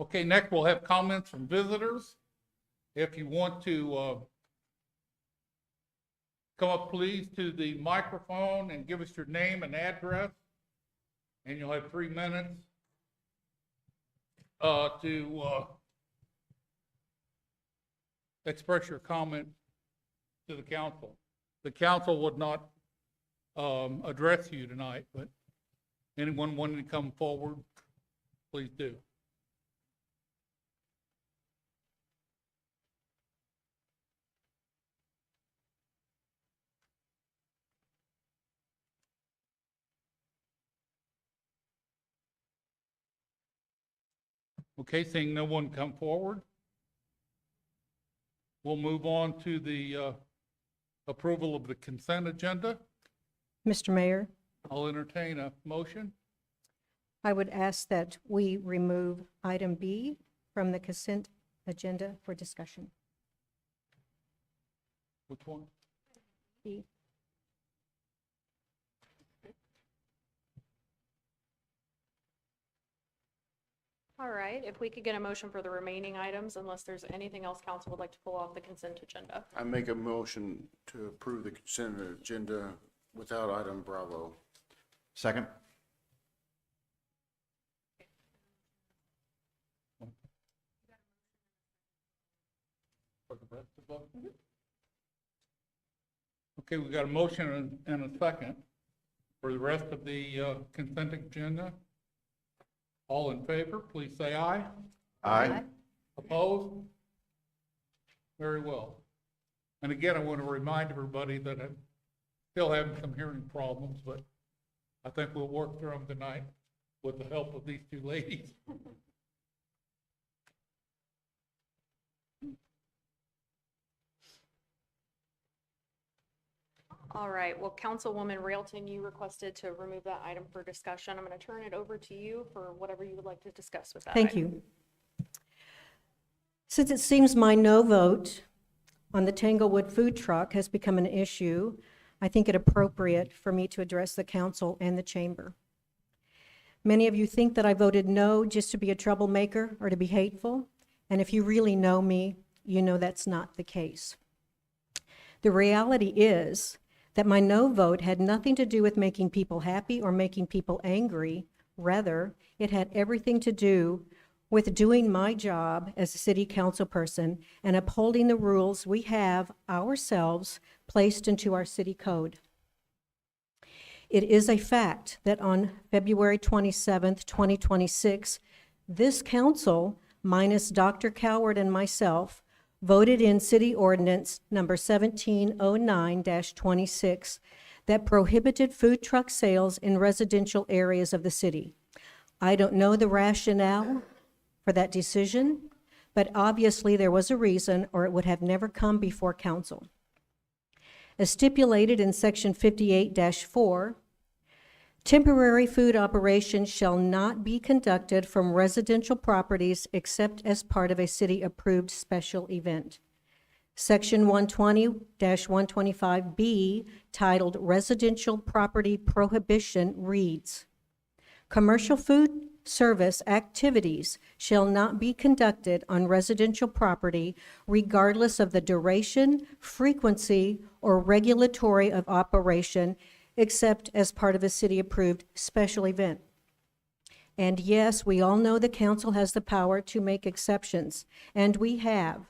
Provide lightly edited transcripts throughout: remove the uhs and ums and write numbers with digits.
Okay, next we'll have comments from visitors. If you want to come up, please, to the microphone and give us your name and address, and you'll have 3 minutes to express your comment to the council. The council would not address you tonight, but anyone wanting to come forward, please do. Okay, seeing no one come forward, we'll move on to the approval of the consent agenda. Mr. Mayor, I'll entertain a motion. I would ask that we remove item B from the consent agenda for discussion. Which one? B. All right, if we could get a motion for the remaining items, unless there's anything else council would like to pull off the consent agenda. I make a motion to approve the consent agenda without item Bravo. Second. For the rest of them? Okay, we got a motion and a second for the rest of the consent agenda. All in favor, please say aye. Aye. Opposed? Very well. And again, I want to remind everybody that I'm still having some hearing problems, but I think we'll work through them tonight with the help of these two ladies. All right, well, Councilwoman Railton, you requested to remove that item for discussion. I'm going to turn it over to you for whatever you would like to discuss with that Thank item. you. Since it seems my no vote on the Tanglewood food truck has become an issue, I think it appropriate for me to address the council and the chamber. Many of you think that I voted no just to be a troublemaker or to be hateful, and if you really know me, you know that's not the case. The reality is that my no vote had nothing to do with making people happy or making people angry. Rather, it had everything to do with doing my job as a city council person and upholding the rules we have ourselves placed into our city code. It is a fact that on February 27th, 2026, this council, minus Dr. Coward and myself, voted in City Ordinance number 1709-26 that prohibited food truck sales in residential areas of the city. I don't know the rationale for that decision, but obviously there was a reason, or it would have never come before council. As stipulated in Section 58-4, temporary food operations shall not be conducted from residential properties except as part of a city-approved special event. Section 120-125B, titled Residential Property Prohibition, reads, "Commercial food service activities shall not be conducted on residential property regardless of the duration, frequency, or regulatory of operation except as part of a city-approved special event." And yes, we all know the council has the power to make exceptions, and we have,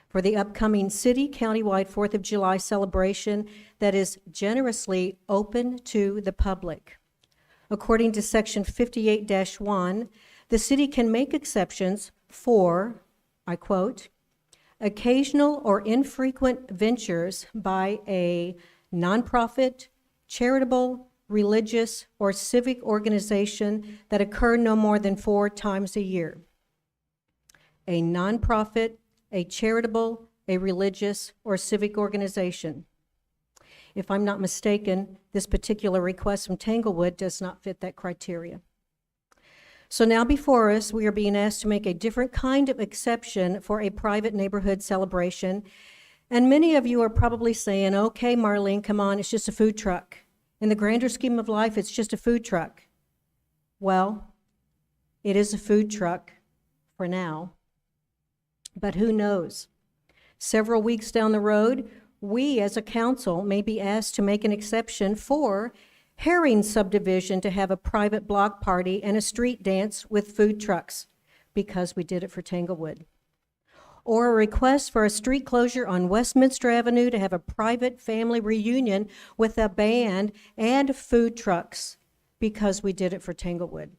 for the upcoming city countywide 4th of July celebration that is generously open to the public. According to Section 58-1, the city can make exceptions for, I quote, "occasional or infrequent ventures by a nonprofit, charitable, religious, or civic organization that occur no more than 4 times a year." A nonprofit, a charitable, a religious, or civic organization. If I'm not mistaken, this particular request from Tanglewood does not fit that criteria. So now before us, we are being asked to make a different kind of exception for a private neighborhood celebration. And many of you are probably saying, okay, Marlene, come on, it's just a food truck. In the grander scheme of life, it's just a food truck. Well, it is a food truck for now. But who knows? Several weeks down the road, we as a council may be asked to make an exception for Herring subdivision to have a private block party and a street dance with food trucks because we did it for Tanglewood. Or a request for a street closure on Westminster Avenue to have a private family reunion with a band and food trucks because we did it for Tanglewood.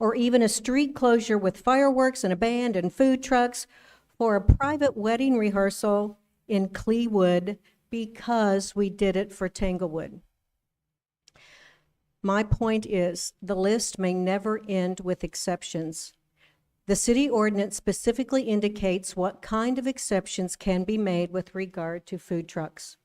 Or even a street closure with fireworks and a band and food trucks for a private wedding rehearsal in Cleewood because we did it for Tanglewood. My point is, the list may never end with exceptions. The city ordinance specifically indicates what kind of exceptions can be made with regard to food trucks.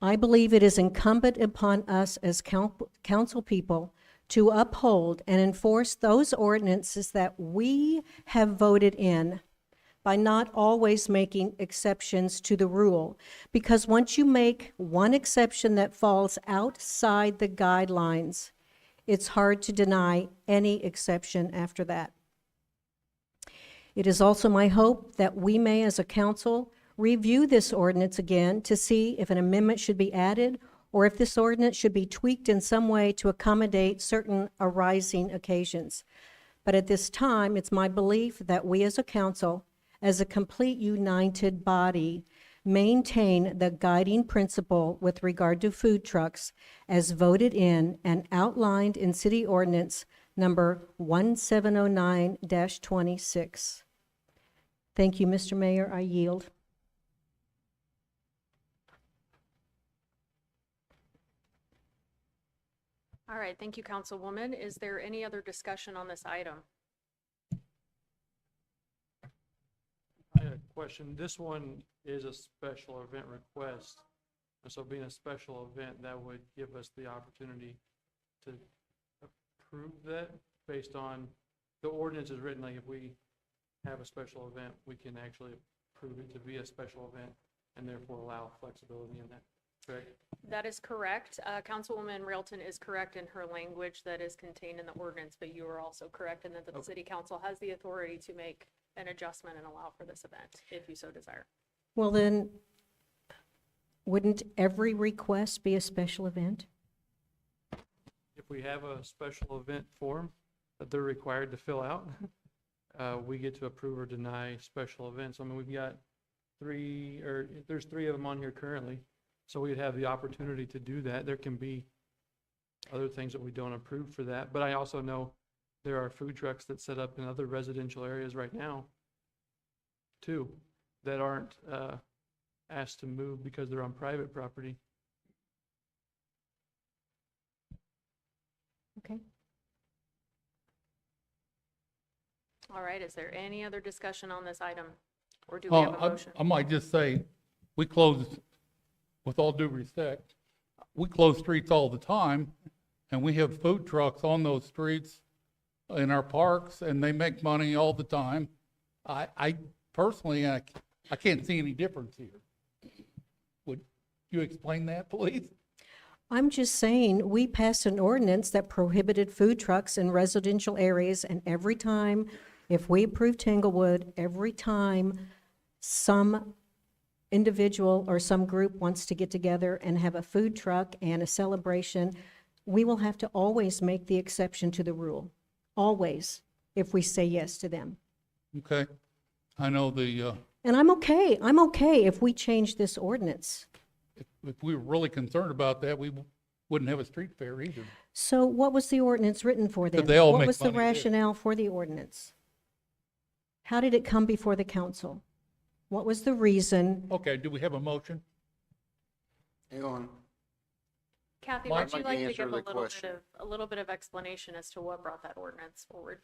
I believe it is incumbent upon us as council people to uphold and enforce those ordinances that we have voted in by not always making exceptions to the rule. Because once you make one exception that falls outside the guidelines, it's hard to deny any exception after that. It is also my hope that we may, as a council, review this ordinance again to see if an amendment should be added or if this ordinance should be tweaked in some way to accommodate certain arising occasions. But at this time, it's my belief that we as a council, as a complete united body, maintain the guiding principle with regard to food trucks as voted in and outlined in City Ordinance number 1709-26. Thank you, Mr. Mayor. I yield. All right, thank you, Councilwoman. Is there any other discussion on this item? I had a question. This one is a special event request. And so being a special event, that would give us the opportunity to approve that based on, the ordinance is written like if we have a special event, we can actually approve it to be a special event and therefore allow flexibility in that, correct? That is correct. Councilwoman Railton is correct in her language that is contained in the ordinance, but you are also correct in that the city council has the authority to make an adjustment and allow for this event, if you so desire. Well, then, wouldn't every request be a special event? If we have a special event form that they're required to fill out, we get to approve or deny special events. I mean, we've got there's three of them on here currently. So we'd have the opportunity to do that. There can be other things that we don't approve for that. But I also know there are food trucks that set up in other residential areas right now, too, that aren't asked to move because they're on private property. Okay. All right, is there any other discussion on this item? Or do we have a motion? I might just say, we close, with all due respect, we close streets all the time, and we have food trucks on those streets in our parks, and they make money all the time. I personally, I can't see any difference here. Would you explain that, please? I'm just saying, we passed an ordinance that prohibited food trucks in residential areas, and every time, if we approve Tanglewood, every time some individual or some group wants to get together and have a food truck and a celebration, we will have to always make the exception to the rule. Always, if we say yes to them. Okay, I know the, And I'm okay if we change this ordinance. if we were really concerned about that, we wouldn't have a street fair either. So what was the ordinance written for then? they all What make was the money there. rationale for the ordinance? How did it come before the council? What was the reason? Okay, do we have a motion? Hang on. Kathy, Mike, would you like to answer give the question. a little bit of explanation as to what brought that ordinance forward?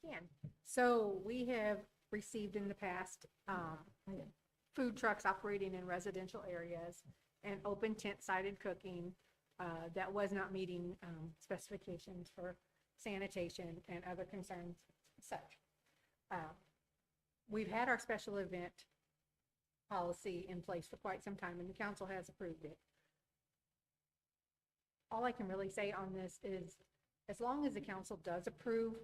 Can. So we have received in the past food trucks operating in residential areas and open tent sided cooking that was not meeting specifications for sanitation and other concerns such. We've had our special event policy in place for quite some time, and the council has approved it. All I can really say on this is, as long as the council does approve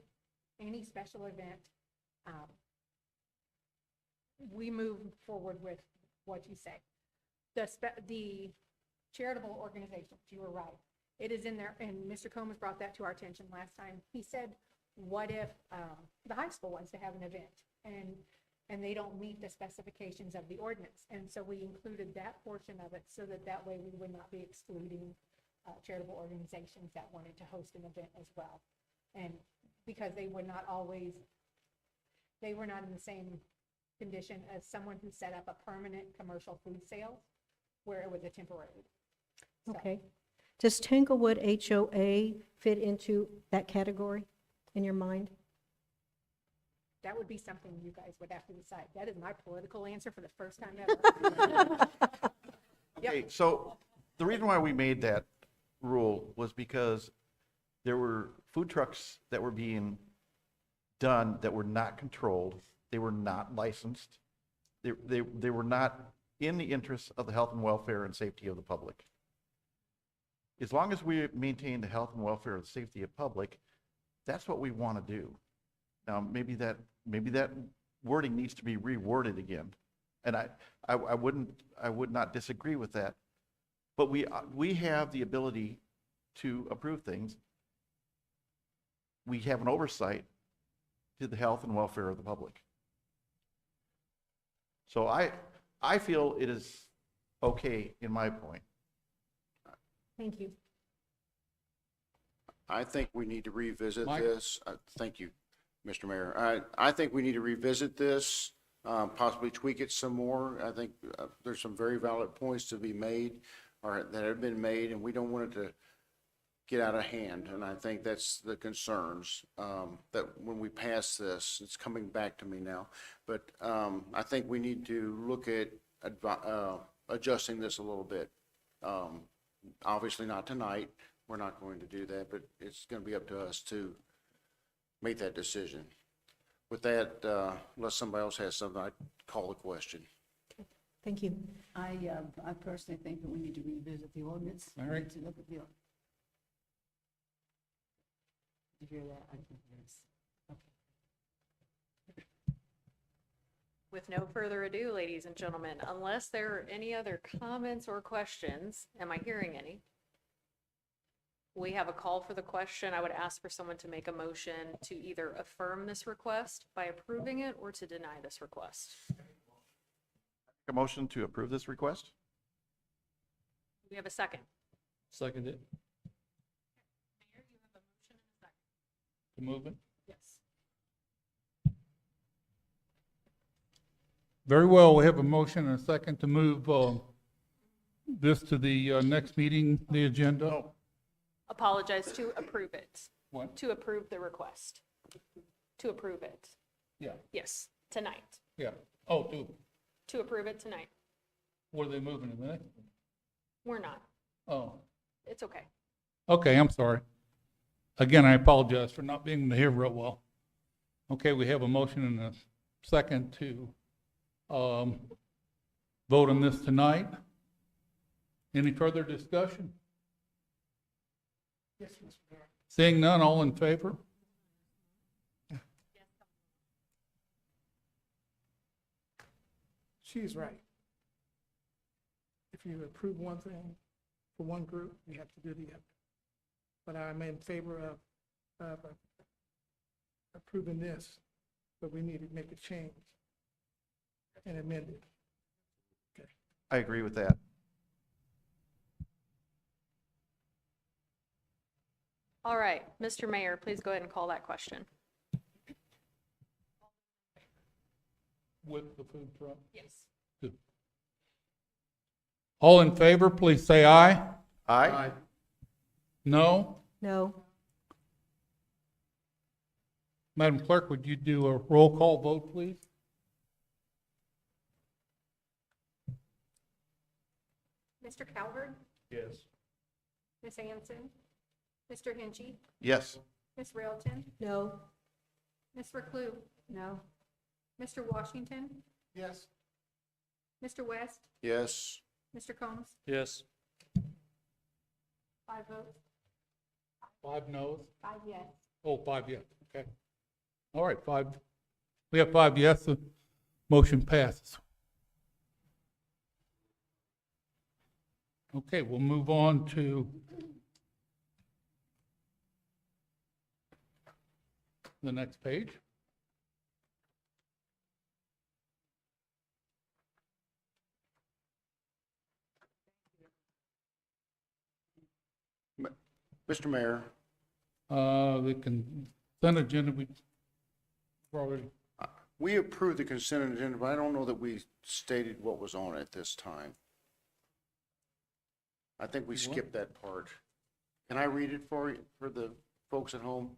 any special event, we move forward with what you say. The charitable organizations, you were right. It is in there, and Mr. Combs brought that to our attention last time. He said, what if the high school wants to have an event and they don't meet the specifications of the ordinance? And so we included that portion of it so that way we would not be excluding charitable organizations that wanted to host an event as well. And because they were not in the same condition as someone who set up a permanent commercial food sale where it was a temporary. So, Okay. Does Tanglewood HOA fit into that category in your mind? that would be something you guys would have to decide. That is my political answer for the first time ever. Yep. Okay, so the reason why we made that rule was because there were food trucks that were being done that were not controlled. They were not licensed. They were not in the interests of the health and welfare and safety of the public. As long as we maintain the health and welfare and safety of public, that's what we want to do. Now, maybe that wording needs to be reworded again. And I would not disagree with that. But we have the ability to approve things. We have an oversight to the health and welfare of the public. So I feel it is okay in my point. Thank you. I think we need to revisit Mike? this. Thank you, Mr. Mayor. I think we need to revisit this, possibly tweak it some more. I think there's some very valid points to be made or that have been made, and we don't want it to get out of hand. And I think that's the concerns, that when we pass this, it's coming back to me now. But I think we need to look at adjusting this a little bit. Obviously not tonight. We're not going to do that, but it's going to be up to us to make that decision. With that, unless somebody else has something, I'd call the question. Thank you. I personally think that we need to revisit the ordinance. We Mary? need to look at the. Did you hear that? I didn't hear this. Okay. With no further ado, ladies and gentlemen, unless there are any other comments or questions, am I hearing any? We have a call for the question. I would ask for someone to make a motion to either affirm this request by approving it or to deny this request. A motion to approve this request? Do we have a second? Second it. Mayor, you have a motion and a second. To move it? Yes. Very well, we have a motion and a second to move this to the next meeting, the agenda. No. Apologize, to approve it, What? to approve the request, to approve it. Yeah, Yes, tonight, yeah. Oh, to approve it tonight. what are they moving to the next? We're not. Oh, It's okay. okay, I'm sorry. Again, I apologize for not being able to hear real well. Okay, we have a motion and a second to vote on this tonight. Any further discussion? Yes, Mr. Mayor. Seeing none, all in favor? She's right. If you approve one thing for one group, you have to do the other. But I'm in favor of approving this, but we need to make a change and amend it. I agree with that. All right, Mr. Mayor, please go ahead and call that question. With the food truck? Yes. All in favor, please say aye. Aye? No? No. Madam Clerk, would you do a roll call vote, please? Mr. Calvert, Yes. Ms. Hanson, Mr. Hinchey, Yes. Ms. Railton, No. Ms. Reclue. No. Mr. Washington, Yes. Mr. West, Yes, Mr. Combs, Yes. 5 votes, 5 noes? 5 yes. Oh, 5 yes, okay. All right, we have 5 yes, the motion passes. Okay, we'll move on to the next page. Mr. Mayor, The consent agenda, we've already, we approved the consent agenda, but I don't know that we stated what was on it at this time. I think we skipped that part. Can I read it for the folks at home?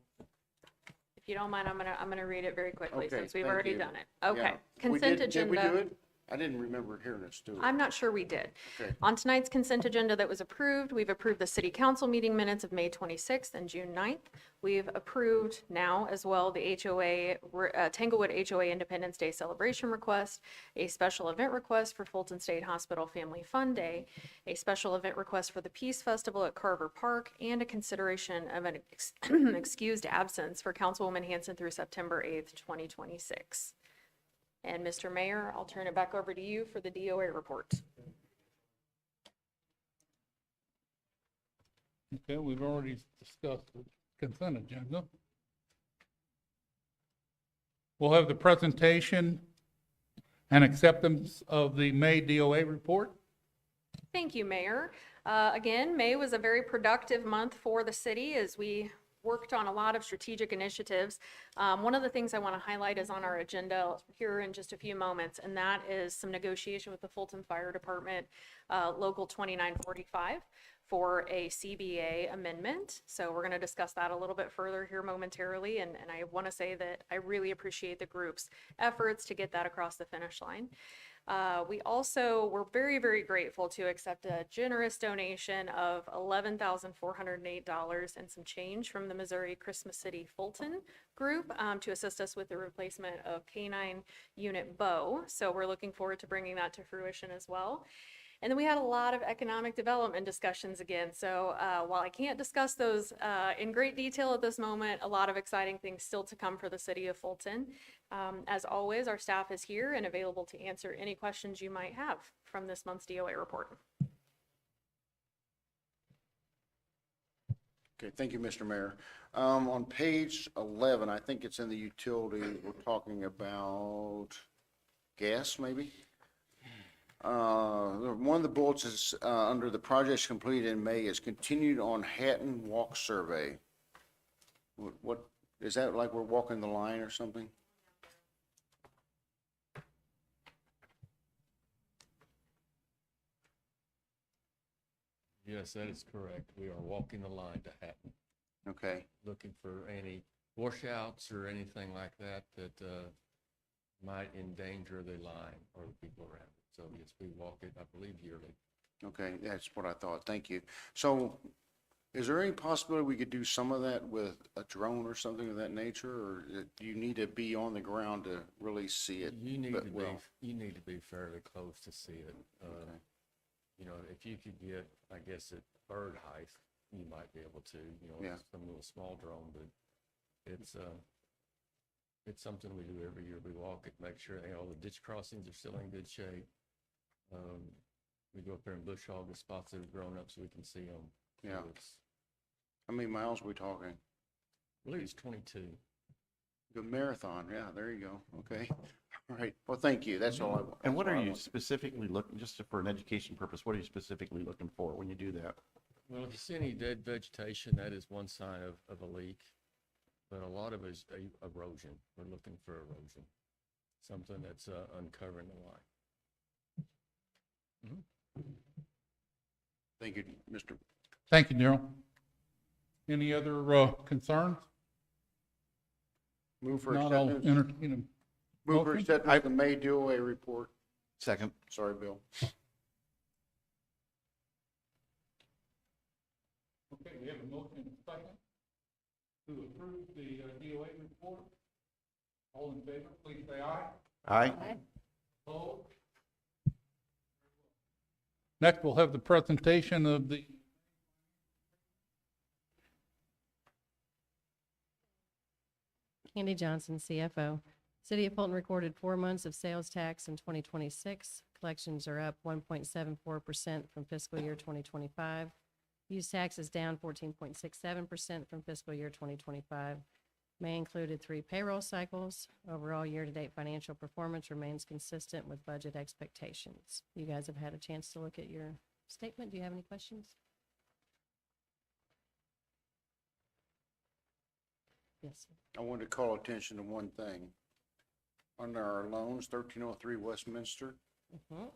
If you don't mind, I'm gonna read it very quickly Okay, since we've thank already you. done it. Okay, Yeah. We consent did- agenda. Did we do it? I didn't remember hearing us do it. I'm not sure we did. Okay. On tonight's consent agenda that was approved, we've approved the city council meeting minutes of May 26th and June 9th. We've approved now as well the HOA, Tanglewood HOA Independence Day celebration request, a special event request for Fulton State Hospital Family Fun Day, a special event request for the Peace Festival at Carver Park, and a consideration of an excused absence for Councilwoman Hanson through September 8th, 2026. And Mr. Mayor, I'll turn it back over to you for the DOA report. okay, we've already discussed the consent agenda. We'll have the presentation and acceptance of the May DOA report. Thank you, Mayor. Again, May was a very productive month for the city as we worked on a lot of strategic initiatives. One of the things I want to highlight is on our agenda here in just a few moments, and that is some negotiation with the Fulton Fire Department, Local 2945, for a CBA amendment. So we're going to discuss that a little bit further here momentarily, and I want to say that I really appreciate the group's efforts to get that across the finish line. We also were very, very grateful to accept a generous donation of $11,408 and some change from the Missouri Christmas City Fulton group to assist us with the replacement of K-9 Unit Bo. So we're looking forward to bringing that to fruition as well. And then we had a lot of economic development discussions again. So while I can't discuss those in great detail at this moment, a lot of exciting things still to come for the city of Fulton. As always, our staff is here and available to answer any questions you might have from this month's DOA report. Okay, thank you, Mr. Mayor. On page 11, I think it's in the utility, we're talking about gas, maybe? One of the bullets is, under the projects completed in May, is continued on Hatton Walk Survey. What, is that like we're walking the line or something? Yes, that is correct. We are walking the line to Hatton, Okay, looking for any washouts or anything like that that might endanger the line or the people around it. So yes, we walk it, I believe, yearly. okay, that's what I thought, thank you. So, is there any possibility we could do some of that with a drone or something of that nature, or do you need to be on the ground to really see it? You need but to be, well? you need to be fairly close to see it. Okay. You know, if you could get, I guess, at bird height, you might be able to, you know, Yeah. some little small drone, but it's something we do every year. We walk it, make sure, you know, all the ditch crossings are still in good shape. We go up there and bush hog the spots that have grown up so we can see them. Yeah. How many miles are we talking? I believe it's 22. The marathon, yeah, there you go, okay. All right, well, thank you, that's all I. And what that's are all I you want. specifically looking, just for an education purpose, what are you specifically looking for when you do that? Well, if you see any dead vegetation, that is one sign of a leak. But a lot of it is erosion. We're looking for erosion, something that's uncovering the line. Thank you, Mr. Thank you, Darrell. Any other concerns? Move for Not, I'll acceptance. entertain a Move for motion. acceptance of the May DOA report. Second. Sorry, Bill. Okay, we have a motion and a second to approve the DOA report. All in favor, please say aye. Aye. Opposed? Next, we'll have the presentation of the Candy Johnson, CFO. City of Fulton recorded 4 months of sales tax in 2026. Collections are up 1.74% from fiscal year 2025. Use tax is down 14.67% from fiscal year 2025. May included 3 payroll cycles. Overall, year-to-date financial performance remains consistent with budget expectations. You guys have had a chance to look at your statement. Do you have any questions? Yes, sir. I wanted to call attention to one thing. Under our loans, 1303 Westminster, Mhm.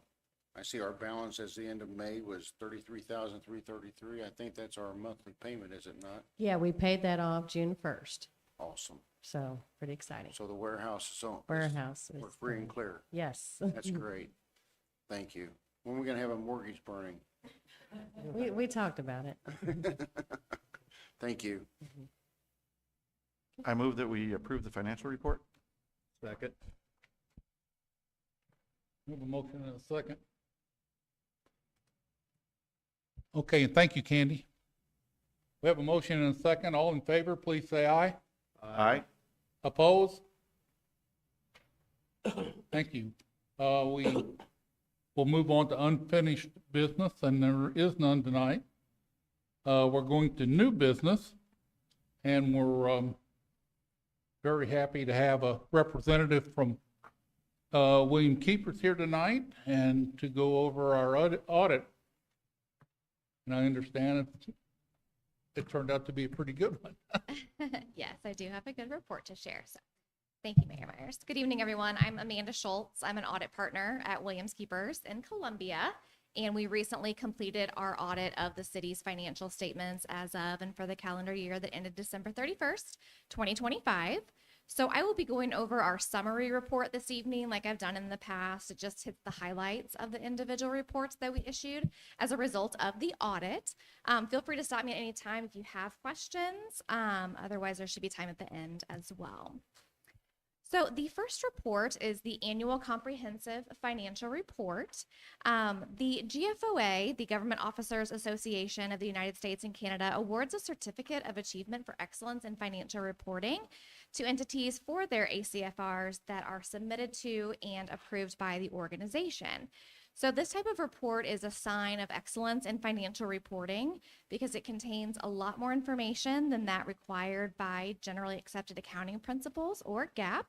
I see our balance as the end of May was 33,333. I think that's our monthly payment, is it not? Yeah, we paid that off June 1st, Awesome. so pretty exciting. So the warehouse is on. Warehouse is We're free and done. clear. Yes. That's great. Thank you. When are we gonna have a mortgage burning? We talked about it. Thank you. I move that we approve the financial report. Second. We have a motion and a second. Okay, and thank you, Candy. We have a motion and a second. All in favor, please say aye. Aye. Oppose? Thank you. We will move on to unfinished business, and there is none tonight. We're going to new business, and we're very happy to have a representative from William Keepers here tonight and to go over our audit. And I understand it turned out to be a pretty good one. Yes, I do have a good report to share. So thank you, Mayor Myers. Good evening, everyone. I'm Amanda Schultz. I'm an audit partner at Williams Keepers in Columbia. And we recently completed our audit of the city's financial statements as of and for the calendar year that ended December 31st, 2025. So I will be going over our summary report this evening like I've done in the past. It just hits the highlights of the individual reports that we issued as a result of the audit. Feel free to stop me at any time if you have questions. Otherwise, there should be time at the end as well. So the first report is the Annual Comprehensive Financial Report. The GFOA, the Government Officers Association of the United States and Canada, awards a Certificate of Achievement for Excellence in Financial Reporting to entities for their ACFRs that are submitted to and approved by the organization. So this type of report is a sign of excellence in financial reporting because it contains a lot more information than that required by generally accepted accounting principles or GAAP.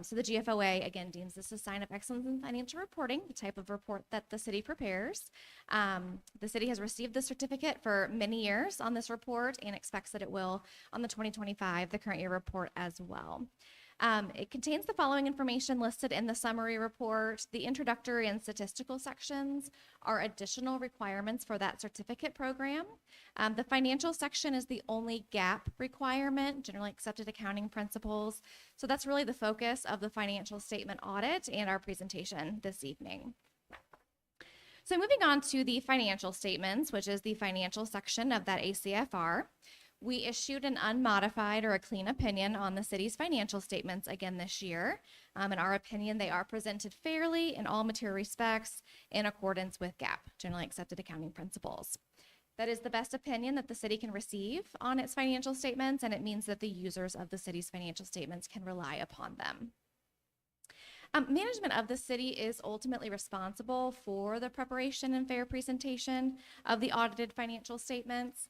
So the GFOA, again, deems this a sign of excellence in financial reporting, the type of report that the city prepares. The city has received the certificate for many years on this report and expects that it will on the 2025, the current year report as well. It contains the following information listed in the summary report. The introductory and statistical sections are additional requirements for that certificate program. The financial section is the only GAAP requirement, generally accepted accounting principles. So that's really the focus of the financial statement audit and our presentation this evening. So moving on to the financial statements, which is the financial section of that ACFR. We issued an unmodified or a clean opinion on the city's financial statements again this year. In our opinion, they are presented fairly in all material respects in accordance with GAAP, generally accepted accounting principles. That is the best opinion that the city can receive on its financial statements, and it means that the users of the city's financial statements can rely upon them. Management of the city is ultimately responsible for the preparation and fair presentation of the audited financial statements.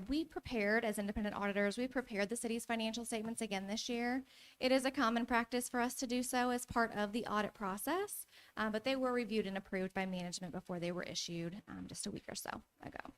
We prepared, as independent auditors, we prepared the city's financial statements again this year. It is a common practice for us to do so as part of the audit process, but they were reviewed and approved by management before they were issued just a week or so ago.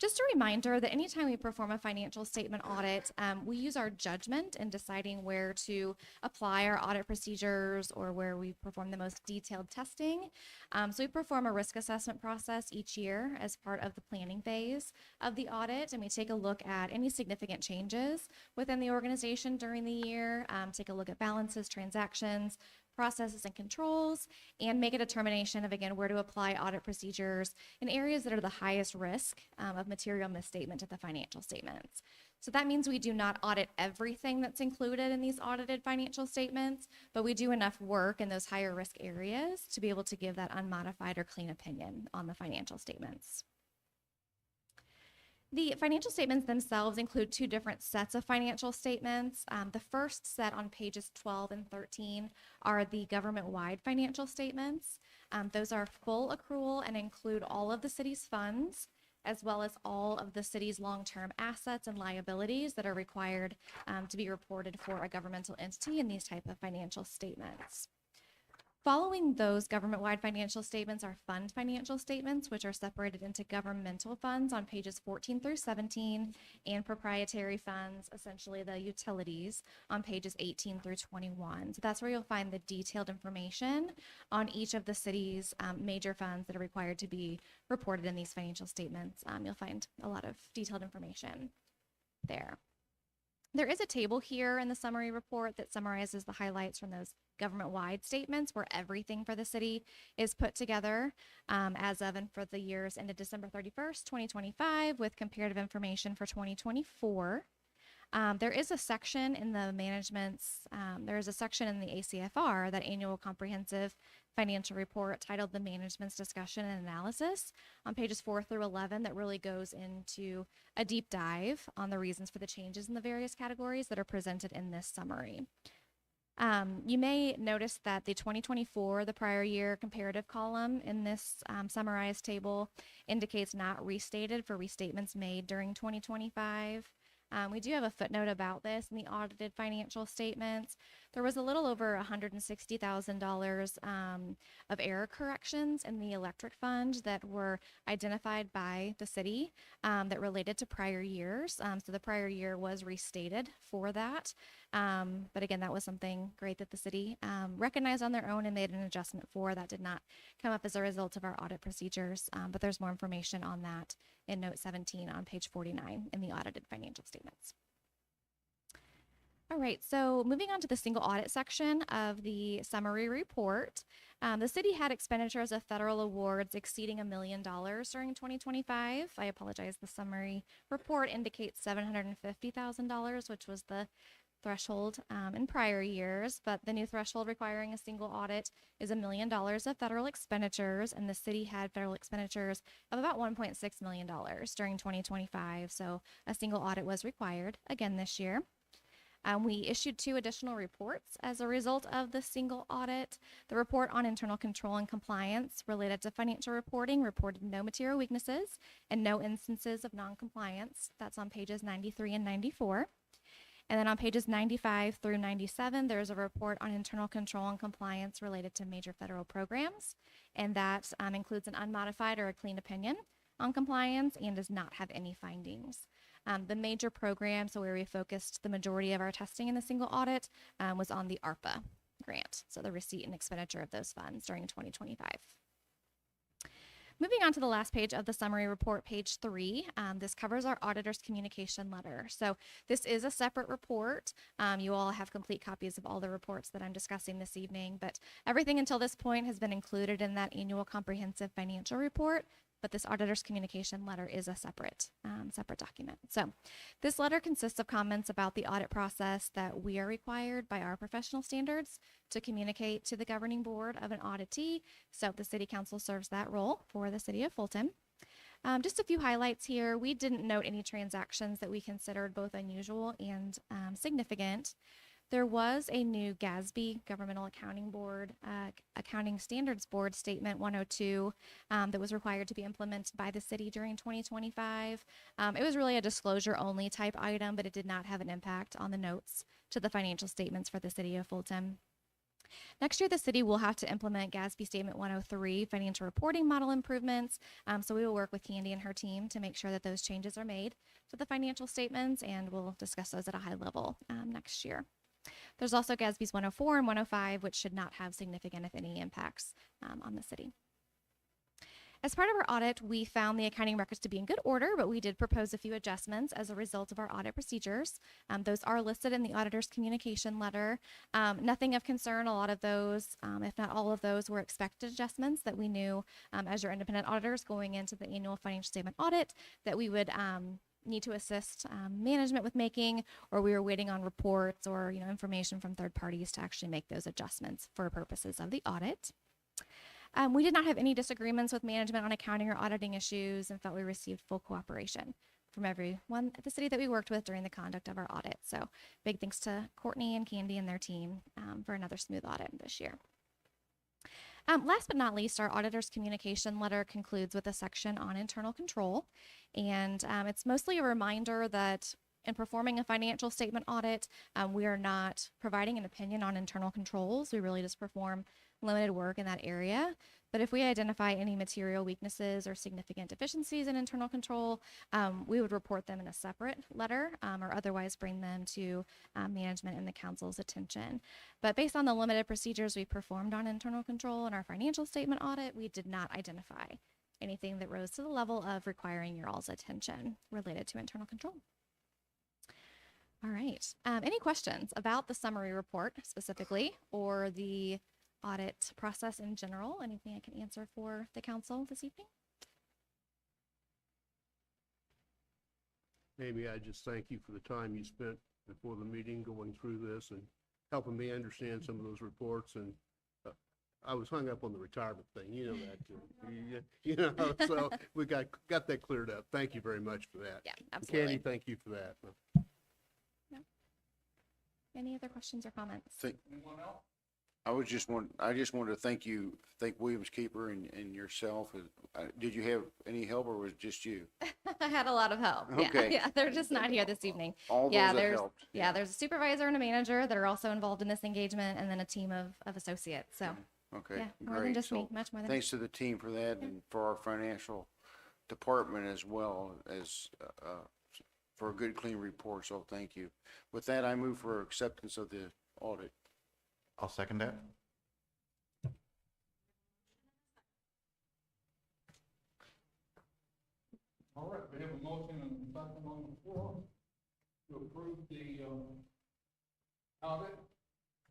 Just a reminder that anytime we perform a financial statement audit, we use our judgment in deciding where to apply our audit procedures or where we perform the most detailed testing. So we perform a risk assessment process each year as part of the planning phase of the audit, and we take a look at any significant changes within the organization during the year, take a look at balances, transactions, processes and controls, and make a determination of, again, where to apply audit procedures in areas that are the highest risk of material misstatement to the financial statements. So that means we do not audit everything that's included in these audited financial statements, but we do enough work in those higher risk areas to be able to give that unmodified or clean opinion on the financial statements. The financial statements themselves include two different sets of financial statements. The first set on pages 12 and 13 are the government-wide financial statements. Those are full accrual and include all of the city's funds, as well as all of the city's long-term assets and liabilities that are required to be reported for a governmental entity in these type of financial statements. Following those government-wide financial statements are fund financial statements, which are separated into governmental funds on pages 14 through 17, and proprietary funds, essentially the utilities, on pages 18 through 21. So that's where you'll find the detailed information on each of the city's major funds that are required to be reported in these financial statements. You'll find a lot of detailed information there. There is a table here in the summary report that summarizes the highlights from those government-wide statements where everything for the city is put together as of and for the years ended December 31st, 2025 with comparative information for 2024. There is a section in the there is a section in the ACFR, that annual comprehensive financial report titled the Management's Discussion and Analysis on pages 4 through 11 that really goes into a deep dive on the reasons for the changes in the various categories that are presented in this summary. You may notice that the 2024, the prior year comparative column in this summarized table indicates not restated for restatements made during 2025. We do have a footnote about this in the audited financial statements. There was a little over $160,000 of error corrections in the electric fund that were identified by the city that related to prior years. So the prior year was restated for that. But again, that was something great that the city recognized on their own and made an adjustment for. That did not come up as a result of our audit procedures, but there's more information on that in note 17 on page 49 in the audited financial statements. All right, so moving on to the single audit section of the summary report. The city had expenditures of federal awards exceeding $1 million during 2025. I apologize, the summary report indicates $750,000, which was the threshold in prior years, but the new threshold requiring a single audit is $1 million of federal expenditures, and the city had federal expenditures of about $1.6 million during 2025, so a single audit was required again this year. We issued 2 additional reports as a result of the single audit. The report on internal control and compliance related to financial reporting reported no material weaknesses and no instances of non-compliance. That's on pages 93 and 94. And then on pages 95 through 97, there's a report on internal control and compliance related to major federal programs. And that includes an unmodified or a clean opinion on compliance and does not have any findings. The major programs where we focused the majority of our testing in the single audit was on the ARPA grant, so the receipt and expenditure of those funds during 2025. Moving on to the last page of the summary report, page 3, this covers our auditor's communication letter. So this is a separate report. You all have complete copies of all the reports that I'm discussing this evening, but everything until this point has been included in that annual comprehensive financial report. But this auditor's communication letter is a separate document. So this letter consists of comments about the audit process that we are required by our professional standards to communicate to the governing board of an auditee. So the city council serves that role for the city of Fulton. Just a few highlights here. We didn't note any transactions that we considered both unusual and significant. There was a new GASB, Governmental Accounting Board, Accounting Standards Board Statement 102 that was required to be implemented by the city during 2025. It was really a disclosure-only type item, but it did not have an impact on the notes to the financial statements for the city of Fulton. Next year, the city will have to implement GASB Statement 103 financial reporting model improvements. So we will work with Candy and her team to make sure that those changes are made to the financial statements, and we'll discuss those at a high level next year. There's also GASB's 104 and 105, which should not have significant, if any, impacts on the city. As part of our audit, we found the accounting records to be in good order, but we did propose a few adjustments as a result of our audit procedures. Those are listed in the auditor's communication letter. Nothing of concern. A lot of those, if not all of those, were expected adjustments that we knew as your independent auditors going into the annual financial statement audit that we would need to assist management with making, or we were waiting on reports or information from third parties to actually make those adjustments for purposes of the audit. We did not have any disagreements with management on accounting or auditing issues and felt we received full cooperation from everyone at the city that we worked with during the conduct of our audit. So big thanks to Courtney and Candy and their team for another smooth audit this year. Last but not least, our auditor's communication letter concludes with a section on internal control. And it's mostly a reminder that in performing a financial statement audit, we are not providing an opinion on internal controls. We really just perform limited work in that area. But if we identify any material weaknesses or significant deficiencies in internal control, we would report them in a separate letter or otherwise bring them to management and the council's attention. But based on the limited procedures we performed on internal control in our financial statement audit, we did not identify anything that rose to the level of requiring your all's attention related to internal control. All right. Any questions about the summary report specifically or the audit process in general? Anything I can answer for the council this evening? Maybe I just thank you for the time you spent before the meeting going through this and helping me understand some of those reports. And I was hung up on the retirement thing, you know that too. You know, so we got that cleared up. Thank you very much for that. Yeah, And absolutely. Candy, thank you for that. Any other questions or comments? Anyone else? I just wanted to thank Williams Keeper and yourself. Did you have any help or was it just you? I had a lot of help. Yeah, Okay. yeah, they're just not here this evening. All those Yeah, that there's helped. yeah, there's a supervisor and a manager that are also involved in this engagement, and then a team of associates. So Okay, yeah, more great. than just me, So much more than thanks to the team for that and for our financial department as well as for a good, clean report. So thank you. With that, I move for acceptance of the audit. I'll second that. All right, we have a motion and a second on the floor to approve the audit.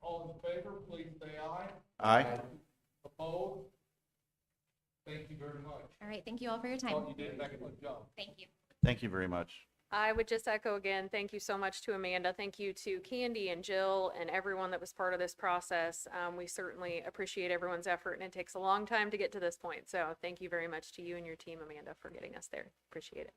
All in favor, please say aye. Aye. Opposed? Thank you very much. All right, thank you all for your time. Thought you did an excellent job. Thank you. Thank you very much. I would just echo again, thank you so much to Amanda. Thank you to Candy and Jill and everyone that was part of this process. We certainly appreciate everyone's effort, and it takes a long time to get to this point. So thank you very much to you and your team, Amanda, for getting us there. Appreciate it.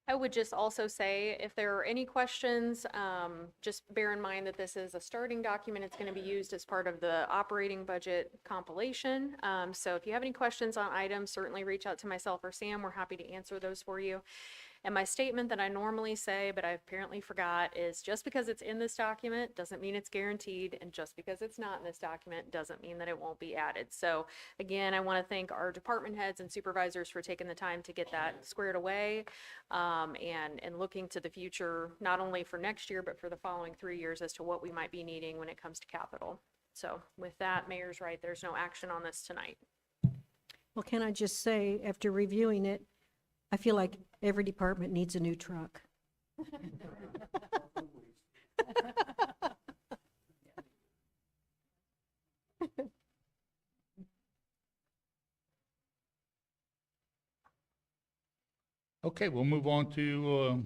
I would just also say, if there are any questions, just bear in mind that this is a starting document. It's going to be used as part of the operating budget compilation. So if you have any questions on items, certainly reach out to myself or Sam. We're happy to answer those for you. And my statement that I normally say, but I apparently forgot, is just because it's in this document doesn't mean it's guaranteed, and just because it's not in this document doesn't mean that it won't be added. So again, I want to thank our department heads and supervisors for taking the time to get that squared away, and looking to the future, not only for next year, but for the following 3 years as to what we might be needing when it comes to capital. So with that, Mayor's right, there's no action on this tonight. Well, can I just say, after reviewing it, I feel like every department needs a new truck. Okay, we'll move on to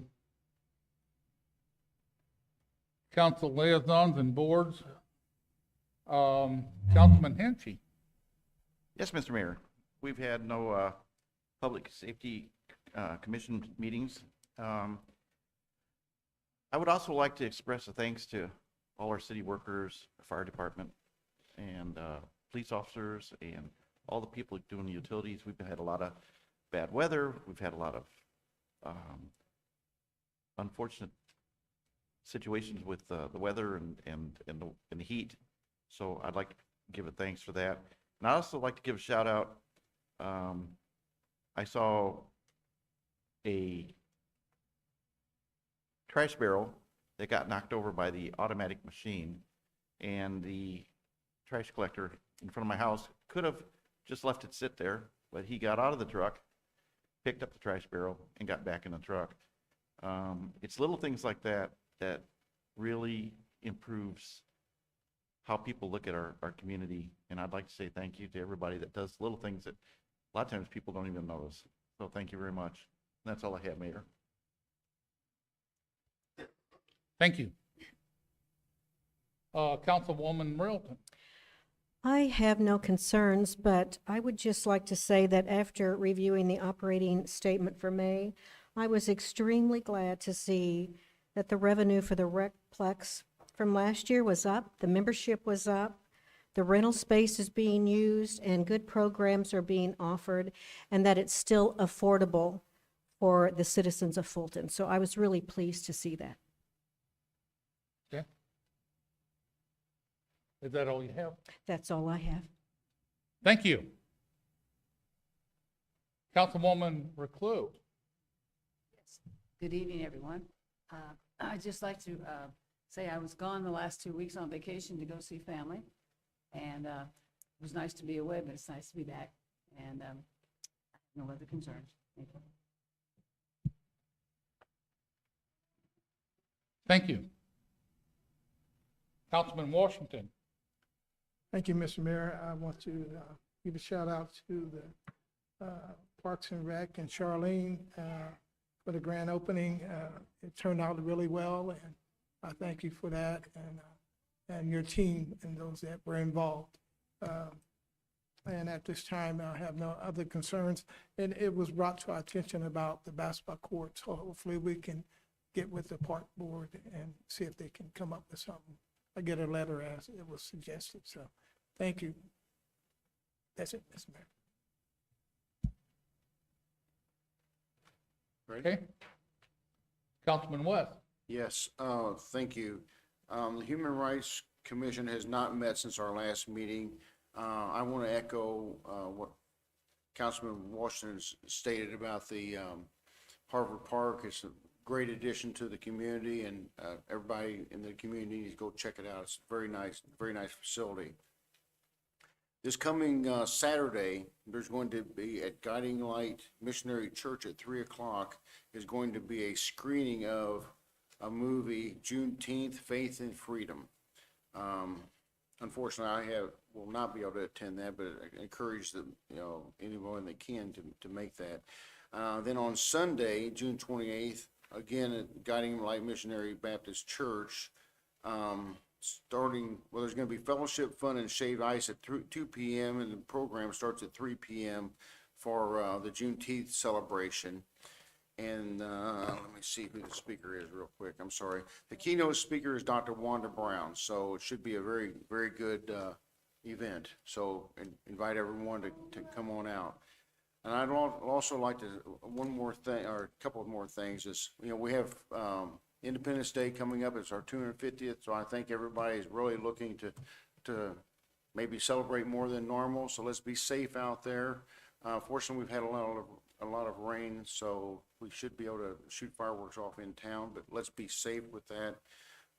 council liaisons and boards. Councilman Henchy. Yes, Mr. Mayor. We've had no public safety commission meetings. I would also like to express a thanks to all our city workers, our fire department, and police officers, and all the people doing the utilities. We've had a lot of bad weather. We've had a lot of unfortunate situations with the weather and the heat. So I'd like to give a thanks for that. And I'd also like to give a shout out. I saw a trash barrel that got knocked over by the automatic machine, and the trash collector in front of my house could have just left it sit there, but he got out of the truck, picked up the trash barrel, and got back in the truck. It's little things like that that really improves how people look at our community. And I'd like to say thank you to everybody that does little things that a lot of times people don't even notice. So thank you very much. And that's all I have, Mayor. Thank you. Councilwoman Middleton. I have no concerns, but I would just like to say that after reviewing the operating statement for May, I was extremely glad to see that the revenue for the Recplex from last year was up, the membership was up, the rental space is being used, and good programs are being offered, and that it's still affordable for the citizens of Fulton. So I was really pleased to see that. Okay. Is that all you have? That's all I have. Thank you. Councilwoman Reclus. Good evening, everyone. I'd just like to say I was gone the last 2 weeks on vacation to go see family. And it was nice to be away, but it's nice to be back. And I have no other concerns. Thank you. Thank you. Councilman Washington. Thank you, Mr. Mayor. I want to give a shout out to the Parks and Rec and Charlene for the grand opening. It turned out really well, and I thank you for that, and your team and those that were involved. And at this time, I have no other concerns. And it was brought to our attention about the basketball court, so hopefully we can get with the park board and see if they can come up with something. I get a letter as it was suggested, so thank you. That's it, Mr. Mayor. Ready? Okay. Councilman West. Yes, thank you. The Human Rights Commission has not met since our last meeting. I want to echo what Councilman Washington stated about the Harvard Park. It's a great addition to the community, and everybody in the community needs to go check it out. It's a very nice facility. This coming Saturday, there's going to be at Guiding Light Missionary Church at 3 o'clock is going to be a screening of a movie, Juneteenth, Faith and Freedom. Unfortunately, will not be able to attend that, but I encourage anyone that can to make that. Then on Sunday, June 28th, again at Guiding Light Missionary Baptist Church, there's going to be fellowship, fun, and shaved ice at 2 p.m. and the program starts at 3 p.m. for the Juneteenth celebration. And let me see who the speaker is real quick. I'm sorry. The keynote speaker is Dr. Wanda Brown, so it should be a very, very good event. So invite everyone to come on out. And I'd also like to, one more thing, or a couple of more things is, we have Independence Day coming up. It's our 250th, so I think everybody is really looking to maybe celebrate more than normal. So let's be safe out there. Fortunately, we've had a lot of rain, so we should be able to shoot fireworks off in town, but let's be safe with that.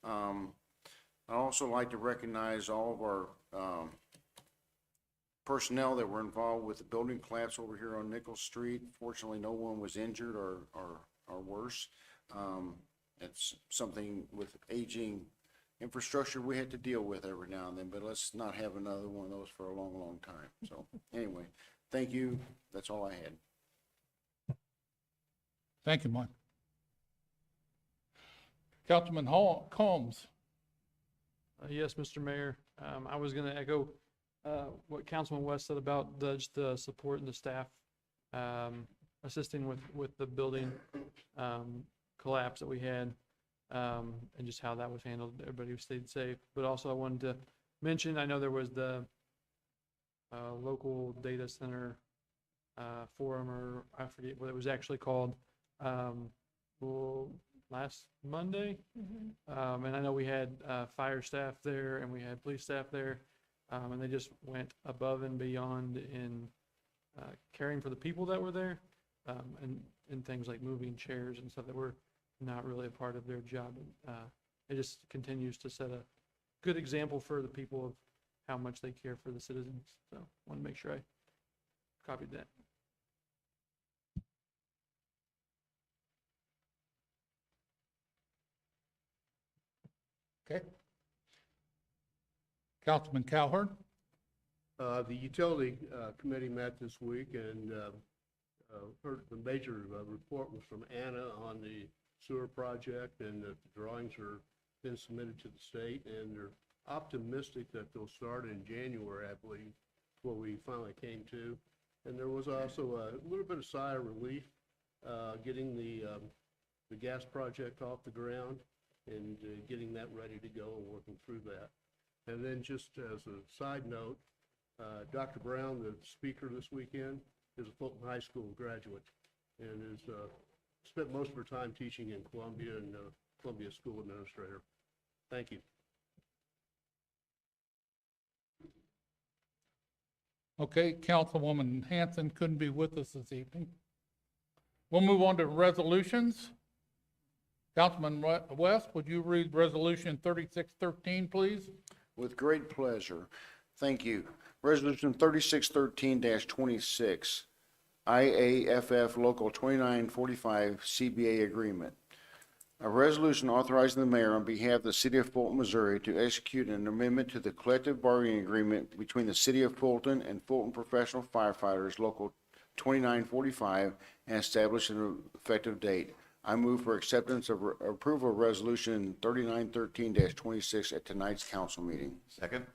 I'd also like to recognize all of our personnel that were involved with the building collapse over here on Nichols Street. Fortunately, no one was injured or worse. It's something with aging infrastructure we had to deal with every now and then, but let's not have another one of those for a long, long time. So anyway, thank you. That's all I had. Thank you, Mike. Councilman Combs. Yes, Mr. Mayor. I was going to echo what Councilman West said about the support and the staff assisting with the building collapse that we had, and just how that was handled. Everybody stayed safe. But also I wanted to mention, I know there was the local data center forum, or I forget what it was actually called, last Monday. And I know we had fire staff there and we had police staff there, and they just went above and beyond in caring for the people that were there, and things like moving chairs and stuff that were not really a part of their job. It just continues to set a good example for the people of how much they care for the citizens. So I want to make sure I copied that. Okay. Councilman Cowherd? The utility committee met this week and heard the major report was from Anna on the sewer project, and that the drawings are been submitted to the state, and they're optimistic that they'll start in January, I believe, what we finally came to. And there was also a little bit of sigh of relief getting the gas project off the ground and getting that ready to go and working through that. And then just as a side note, Dr. Brown, the speaker this weekend, is a Fulton High School graduate and has spent most of her time teaching in Columbia and Columbia School Administrator. Thank you. Okay, Councilwoman Hanson couldn't be with us this evening. We'll move on to resolutions. Councilman West, would you read Resolution 3613, please? With great pleasure. Thank you. Resolution 3613-26, IAFF Local 2945 CBA Agreement. A resolution authorizing the mayor on behalf of the city of Fulton, Missouri to execute an amendment to the collective bargaining agreement between the city of Fulton and Fulton Professional Firefighters Local 2945 and establish an effective date. I move for acceptance of approval of resolution 3913-26 at tonight's council meeting. Second?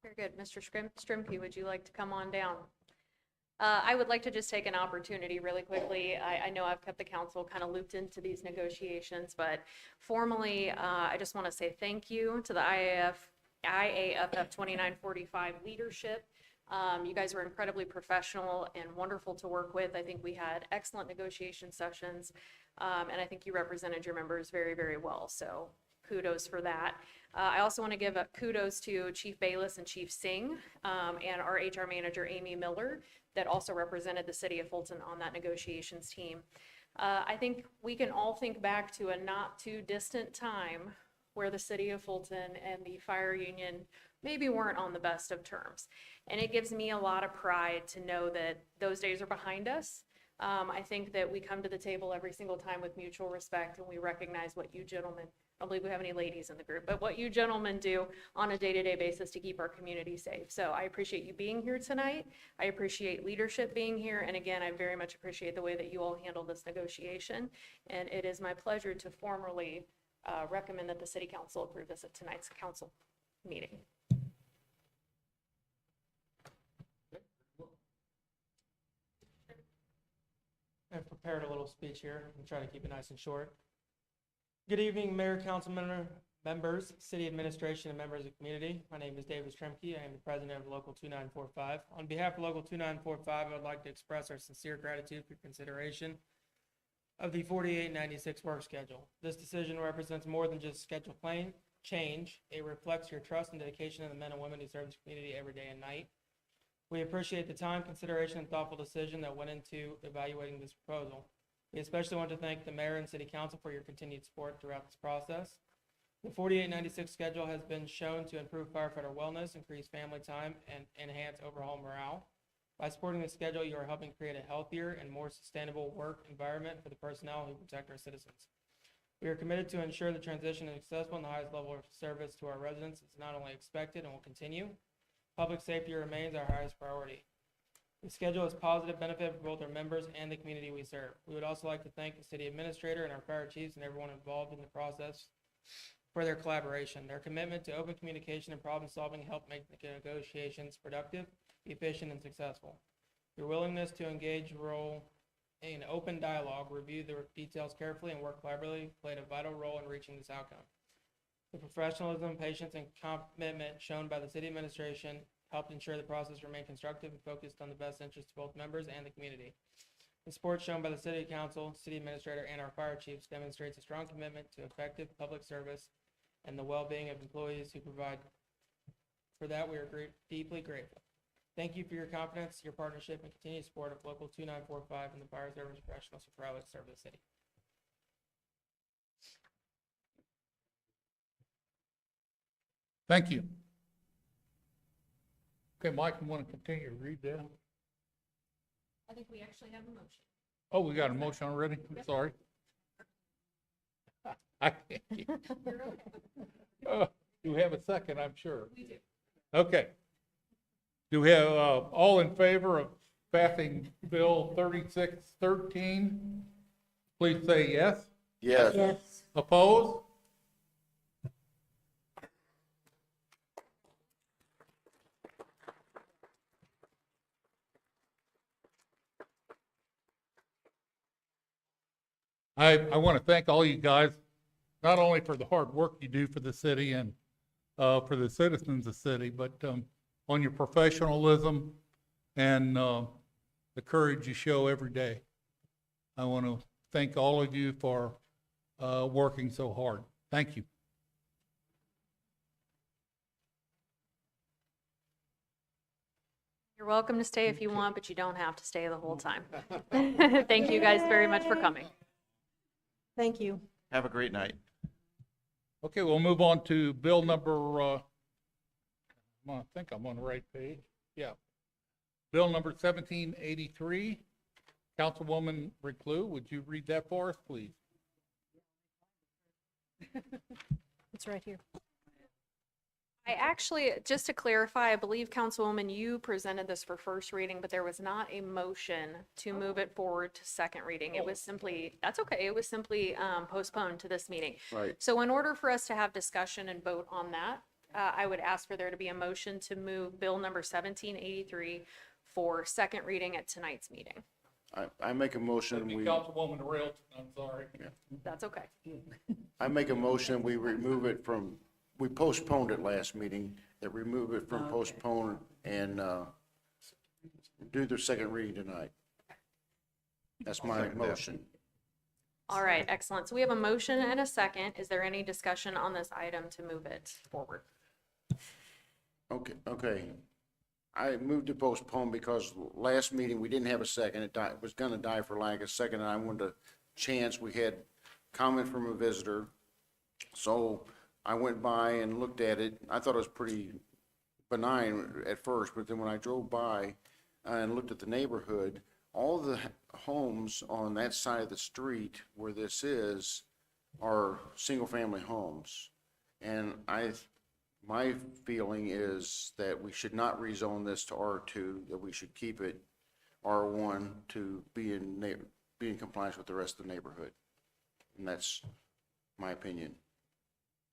Very good. Mr. Strimke, would you like to come on down? I would like to just take an opportunity really quickly. I know I've kept the council kind of looped into these negotiations, but formally, I just want to say thank you to the IAFF 2945 leadership. You guys were incredibly professional and wonderful to work with. I think we had excellent negotiation sessions, and I think you represented your members very, very well. So kudos for that. I also want to give kudos to Chief Bayless and Chief Singh and our HR manager, Amy Miller, that also represented the city of Fulton on that negotiations team. I think we can all think back to a not too distant time where the city of Fulton and the fire union maybe weren't on the best of terms. And it gives me a lot of pride to know that those days are behind us. I think that we come to the table every single time with mutual respect, and we recognize what you gentlemen, I don't believe we have any ladies in the group, but what you gentlemen do on a day-to-day basis to keep our community safe. So I appreciate you being here tonight. I appreciate leadership being here. And again, I very much appreciate the way that you all handled this negotiation. And it is my pleasure to formally recommend that the city council approve this at tonight's council meeting. I've prepared a little speech here. I'm trying to keep it nice and short. Good evening, Mayor, Council members, City Administration, and members of the community. My name is David Stremke. I am the president of Local 2945. On behalf of Local 2945, I would like to express our sincere gratitude for consideration of the 4896 work schedule. This decision represents more than just schedule change. It reflects your trust and dedication of the men and women who serve this community every day and night. We appreciate the time, consideration, and thoughtful decision that went into evaluating this proposal. We especially want to thank the mayor and city council for your continued support throughout this process. The 4896 schedule has been shown to improve firefighter wellness, increase family time, and enhance overall morale. By supporting the schedule, you are helping create a healthier and more sustainable work environment for the personnel who protect our citizens. We are committed to ensure the transition is successful and the highest level of service to our residents is not only expected and will continue. Public safety remains our highest priority. The schedule is positive benefit for both our members and the community we serve. We would also like to thank the city administrator and our fire chiefs and everyone involved in the process for their collaboration. Their commitment to open communication and problem solving helped make the negotiations productive, efficient, and successful. Your willingness to engage role in open dialogue, review the details carefully, and work collaboratively played a vital role in reaching this outcome. The professionalism, patience, and commitment shown by the city administration helped ensure the process remained constructive and focused on the best interests of both members and the community. The support shown by the city council, city administrator, and our fire chiefs demonstrates a strong commitment to effective public service and the well-being of employees who provide. For that, we are deeply grateful. Thank you for your confidence, your partnership, and continued support of Local 2945 and the fire service professionals who proudly serve the city. Thank you. Okay, Mike, you want to continue to read that? I think we actually have a motion. Oh, we got a motion already? I'm sorry. I can't. Do we have a second, I'm sure? We do. Okay. Do we have, all in favor of passing Bill 3613? Please say yes. Yes. Yes. Oppose? I want to thank all you guys, not only for the hard work you do for the city and for the citizens of the city, but on your professionalism and the courage you show every day. I want to thank all of you for working so hard. Thank you. You're welcome to stay if you want, but you don't have to stay the whole time. Thank you guys very much for coming. Thank you. Have a great night. Okay, we'll move on to bill number, I think I'm on the right page. Yeah. Bill number 1783. Councilwoman Reclus, would you read that for us, please? It's right here. I actually, just to clarify, I believe Councilwoman, you presented this for first reading, but there was not a motion to move it forward to second reading. It was simply, that's okay, it was simply postponed to this meeting. Right. So in order for us to have discussion and vote on that, I would ask for there to be a motion to move bill number 1783 for second reading at tonight's meeting. I make a motion, Councilwoman Railton, I'm sorry. That's okay. I make a motion, we remove it from, we postponed it last meeting, that remove it from postpone and do the second reading tonight. That's my motion. All right, excellent. So we have a motion and a second. Is there any discussion on this item to move it forward? Okay. I moved to postpone because last meeting, we didn't have a second. It was gonna die for lack of second, and I wanted a chance. We had comment from a visitor. So I went by and looked at it. I thought it was pretty benign at first, but then when I drove by and looked at the neighborhood, all the homes on that side of the street where this is are single-family homes. And my feeling is that we should not rezone this to R2, that we should keep it R1 to be in compliance with the rest of the neighborhood. And that's my opinion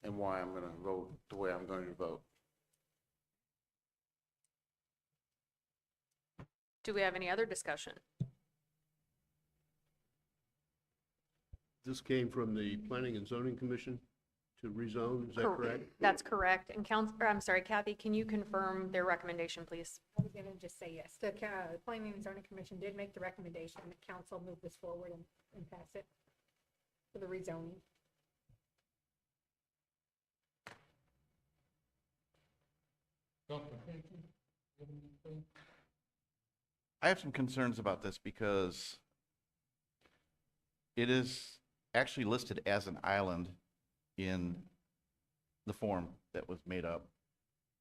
and why I'm going to vote the way I'm going to vote. Do we have any other discussion? This came from the Planning and Zoning Commission to rezone, is that correct? That's correct. And I'm sorry, Kathy, can you confirm their recommendation, please? I was gonna just say yes. The Planning and Zoning Commission did make the recommendation that council move this forward and pass it for the rezoning. I have some concerns about this because it is actually listed as an island in the form that was made up.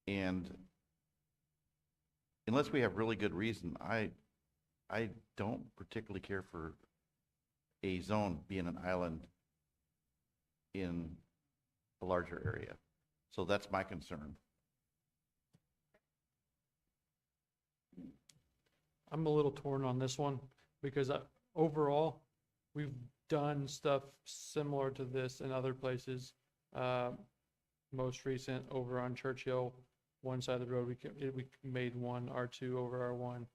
And unless we have really good reason, I don't particularly care for a zone being an island in a larger area. So that's my concern. I'm a little torn on this one because overall, we've done stuff similar to this in other places. Most recent over on Churchill, one side of the road, we made one R2 over R1.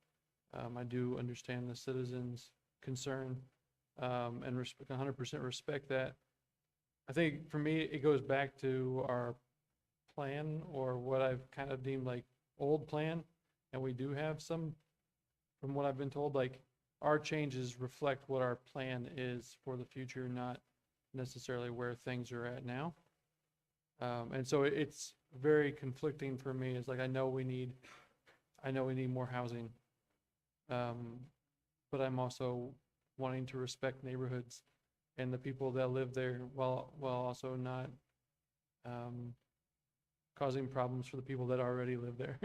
I do understand the citizens' concern and 100% respect that. I think for me, it goes back to our plan or what I've kind of deemed like old plan. And we do have some, from what I've been told, like our changes reflect what our plan is for the future, not necessarily where things are at now. And so it's very conflicting for me. It's like, I know we need more housing. But I'm also wanting to respect neighborhoods and the people that live there while also not causing problems for the people that already live there.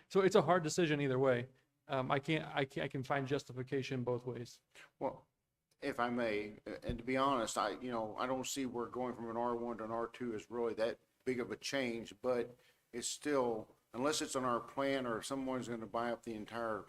So it's a hard decision either way. I can find justification both ways. Well, if I may, and to be honest, I don't see where going from an R1 to an R2 is really that big of a change, but it's still, unless it's on our plan or if someone's gonna buy up the entire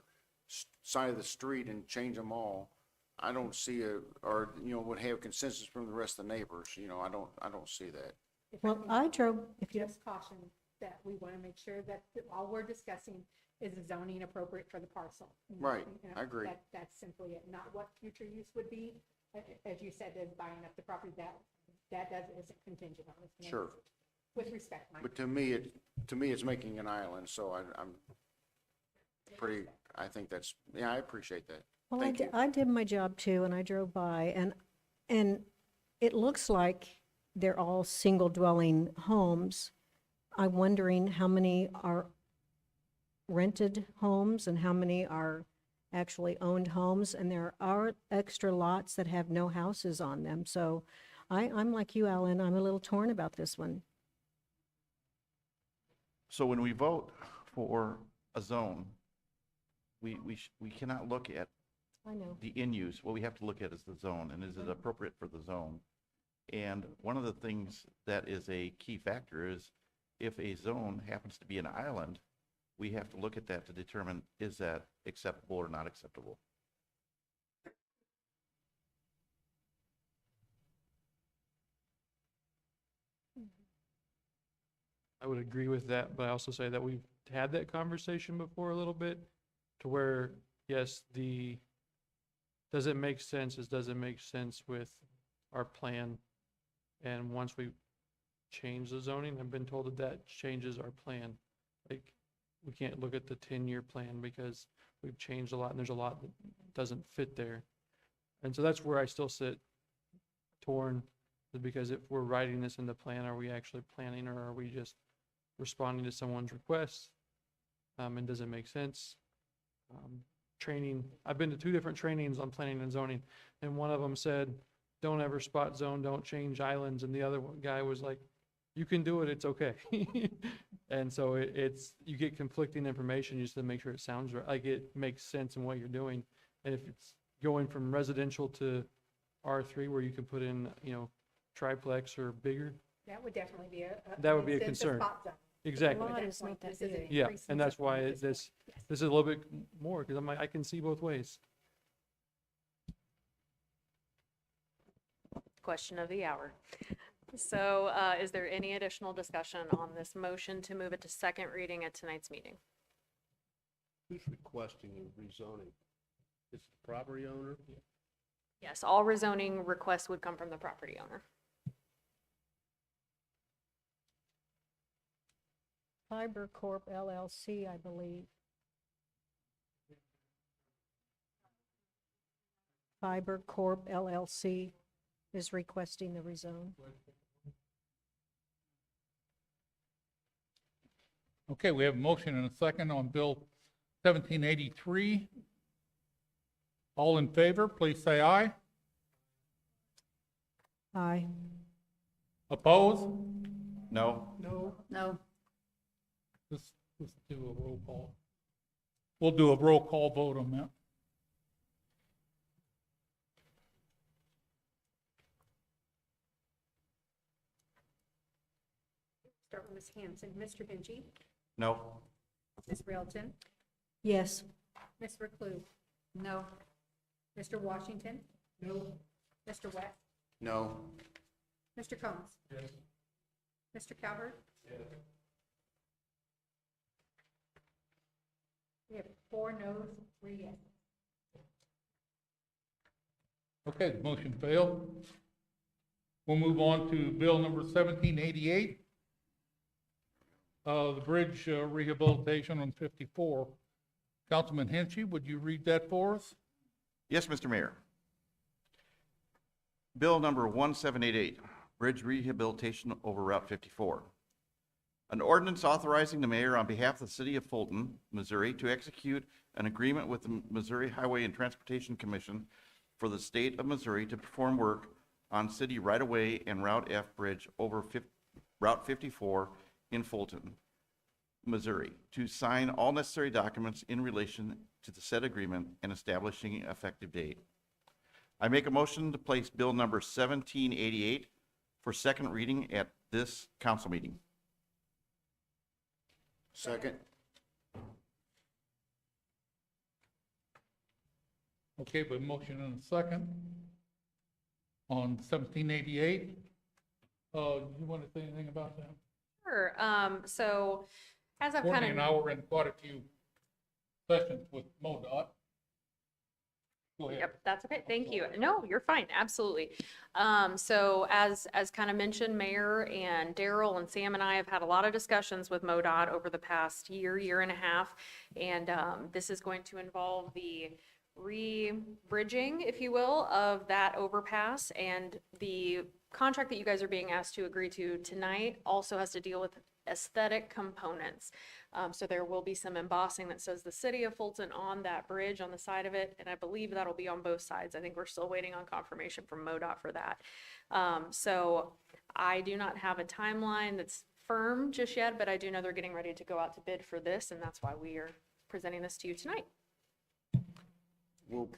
side of the street and change them all, I don't see or, would have consensus from the rest of the neighbors, I don't see that. If I Well, can I drove, if you, just caution that we want to make sure that all we're discussing is the zoning appropriate for the parcel. Right, You know, I agree. That's simply it, not what future use would be. As you said, is buying up the property, isn't contingent on this. Sure. With respect, Mike. But to me, it's making an island, so I'm pretty, I think that's, I appreciate that. well, Thank you. I did my job too, and I drove by, and it looks like they're all single dwelling homes. I'm wondering how many are rented homes and how many are actually owned homes, and there are extra lots that have no houses on them. So I'm like you, Alan, I'm a little torn about this one. So when we vote for a zone, we cannot look at I know. the in use. What we have to look at is the zone, and is it appropriate for the zone? And one of the things that is a key factor is if a zone happens to be an island, we have to look at that to determine, is that acceptable or not acceptable? I would agree with that, but I also say that we've had that conversation before a little bit to where, yes, does it make sense? Does it make sense with our plan? And once we change the zoning, I've been told that that changes our plan. Like, we can't look at the 10-year plan because we've changed a lot and there's a lot that doesn't fit there. And so that's where I still sit torn, is because if we're writing this in the plan, are we actually planning or are we just responding to someone's request? And does it make sense? Training, I've been to 2 different trainings on planning and zoning, and one of them said, don't ever spot zone, don't change islands, and the other guy was like, you can do it, it's okay. And so it's, you get conflicting information just to make sure it sounds right, like it makes sense in what you're doing. And if it's going from residential to R3 where you can put in, triplex or bigger, That would definitely be That would be a instance of concern. spot zone. exactly. Lot At that is not point, that this is an big. Yeah, increase in and that's zoning why at this point. Yes. is a little bit more, because I'm like, I can see both ways. Question of the hour. So is there any additional discussion on this motion to move it to second reading at tonight's meeting? Who's requesting rezoning? Is it the property owner? Yes, all rezoning requests would come from the property owner. Fiber Corp LLC, I believe. Fiber Corp LLC is requesting the rezone. Okay, we have a motion and a second on Bill 1783. All in favor, please say aye. Aye. Oppose? No? No, No, Let's do a roll call. We'll do a roll call vote on that. Start with Ms. Hanson. Mr. Hinchey, No? Ms. Railton, Yes. Ms. Recluse, no, Mr. Washington. No. Mr. West, No, Mr. Combs. Yes. Mr. Calvert. Yes. We have 4 noes, 3 yes. Okay, the motion failed. We'll move on to Bill number 1788. The bridge rehabilitation on 54. Councilman Henchy, would you read that for us? Yes, Mr. Mayor. Bill number 1788, Bridge Rehabilitation over Route 54. An ordinance authorizing the mayor on behalf of the city of Fulton, Missouri, to execute an agreement with the Missouri Highway and Transportation Commission for the state of Missouri to perform work on city right-of-way and Route F bridge over Route 54 in Fulton, Missouri, to sign all necessary documents in relation to the said agreement and establishing an effective date. I make a motion to place bill number 1788 for second reading at this council meeting. Second? Okay, but motion and a second on 1788. You want to say anything about that? Sure. So as I've kind Courtney and I of, were in quite a few sessions with MoDOT. Go ahead. yep, that's okay. Thank you. No, you're fine. Absolutely. So as kind of mentioned, Mayor and Daryl and Sam and I have had a lot of discussions with MoDOT over the past year and a half. And this is going to involve the re-bridging, if you will, of that overpass. And the contract that you guys are being asked to agree to tonight also has to deal with aesthetic components. So there will be some embossing that says the City of Fulton on that bridge on the side of it, and I believe that'll be on both sides. I think we're still waiting on confirmation from MoDOT for that. So I do not have a timeline that's firm just yet, but I do know they're getting ready to go out to bid for this, and that's why we are presenting this to you tonight. Will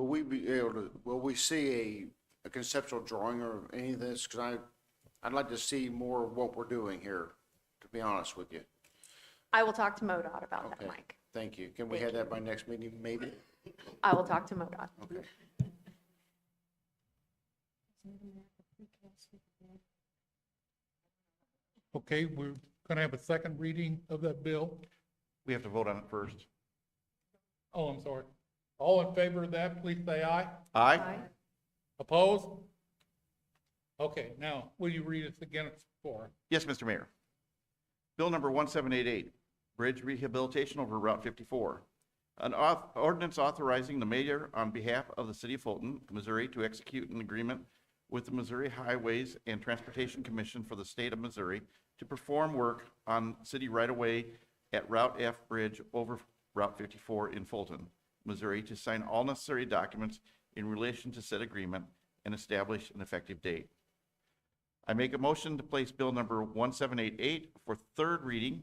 we be able to, will we see a conceptual drawing or any of this? Because I'd like to see more of what we're doing here, to be honest with you. I will talk to MoDOT about that, Okay. Mike. Thank you. Can we have that by next meeting, maybe? I will talk to MoDOT. Okay. Okay, we're going to have a second reading of that bill. We have to vote on it first. Oh, I'm sorry. All in favor of that, please say aye. Aye? Opposed? Okay, now, will you read us again for? Yes, Mr. Mayor. Bill number 1788, bridge rehabilitation over Route 54. An ordinance authorizing the mayor on behalf of the city of Fulton, Missouri, to execute an agreement with the Missouri Highways and Transportation Commission for the state of Missouri to perform work on city right-of-way at Route F Bridge over Route 54 in Fulton, Missouri, to sign all necessary documents in relation to said agreement and establish an effective date. I make a motion to place bill number 1788 for third reading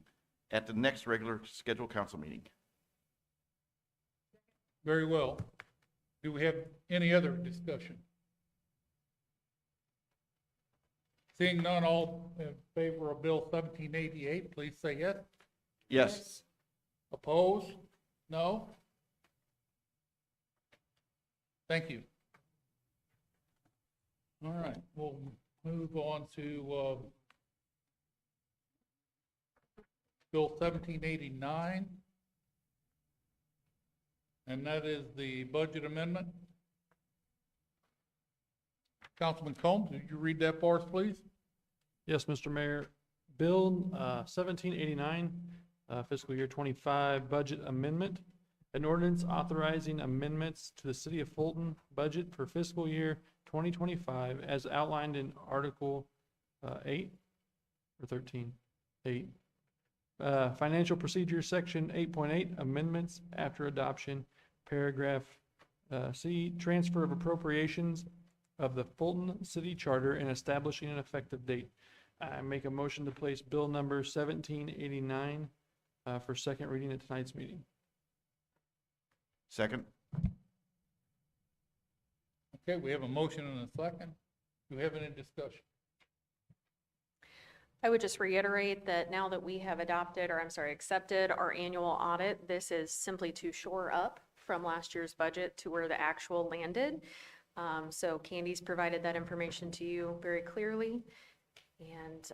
at the next regular scheduled council meeting. Very well. Do we have any other discussion? Seeing none, all in favor of Bill 1788, please say yes. Yes. Opposed? No? Thank you. All right, we'll move on to Bill 1789. And that is the budget amendment. Councilman Combs, would you read that for us, please? Yes, Mr. Mayor. Bill 1789, fiscal year 25 budget amendment. An ordinance authorizing amendments to the City of Fulton budget for fiscal year 2025 as outlined in Article 8 or 13? 8. Financial Procedures, Section 8.8, amendments after adoption, paragraph C, transfer of appropriations of the Fulton City Charter and establishing an effective date. I make a motion to place bill number 1789 for second reading at tonight's meeting. Second? Okay, we have a motion and a second. Do we have any discussion? I would just reiterate that now that we have accepted our annual audit, this is simply to shore up from last year's budget to where the actual landed. So Candy's provided that information to you very clearly. And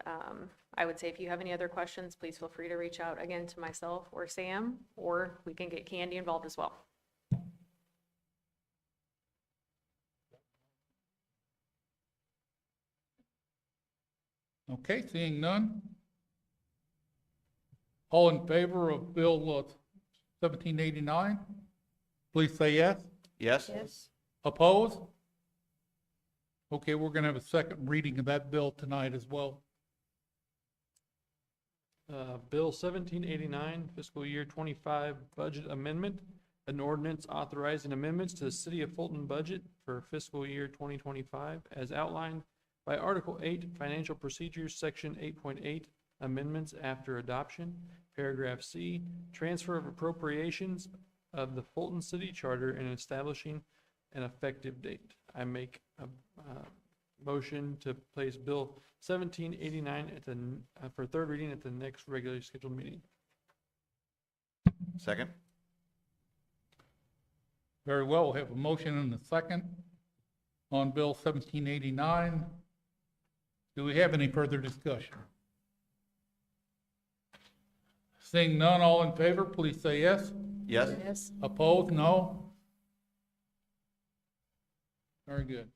I would say if you have any other questions, please feel free to reach out again to myself or Sam, or we can get Candy involved as well. Okay, seeing none. All in favor of Bill 1789, please say yes. Yes? Yes. Opposed? Okay, we're going to have a second reading of that bill tonight as well. Bill 1789, fiscal year 25 budget amendment. An ordinance authorizing amendments to the City of Fulton budget for fiscal year 2025 as outlined by Article 8, Financial Procedures, Section 8.8, amendments after adoption, paragraph C, transfer of appropriations of the Fulton City Charter and establishing an effective date. I make a motion to place Bill 1789 at the, for third reading at the next regularly scheduled meeting. Second? Very well, we have a motion and a second on Bill 1789. Do we have any further discussion? Seeing none, all in favor, please say yes. Yes? Yes. Opposed, no? Very good.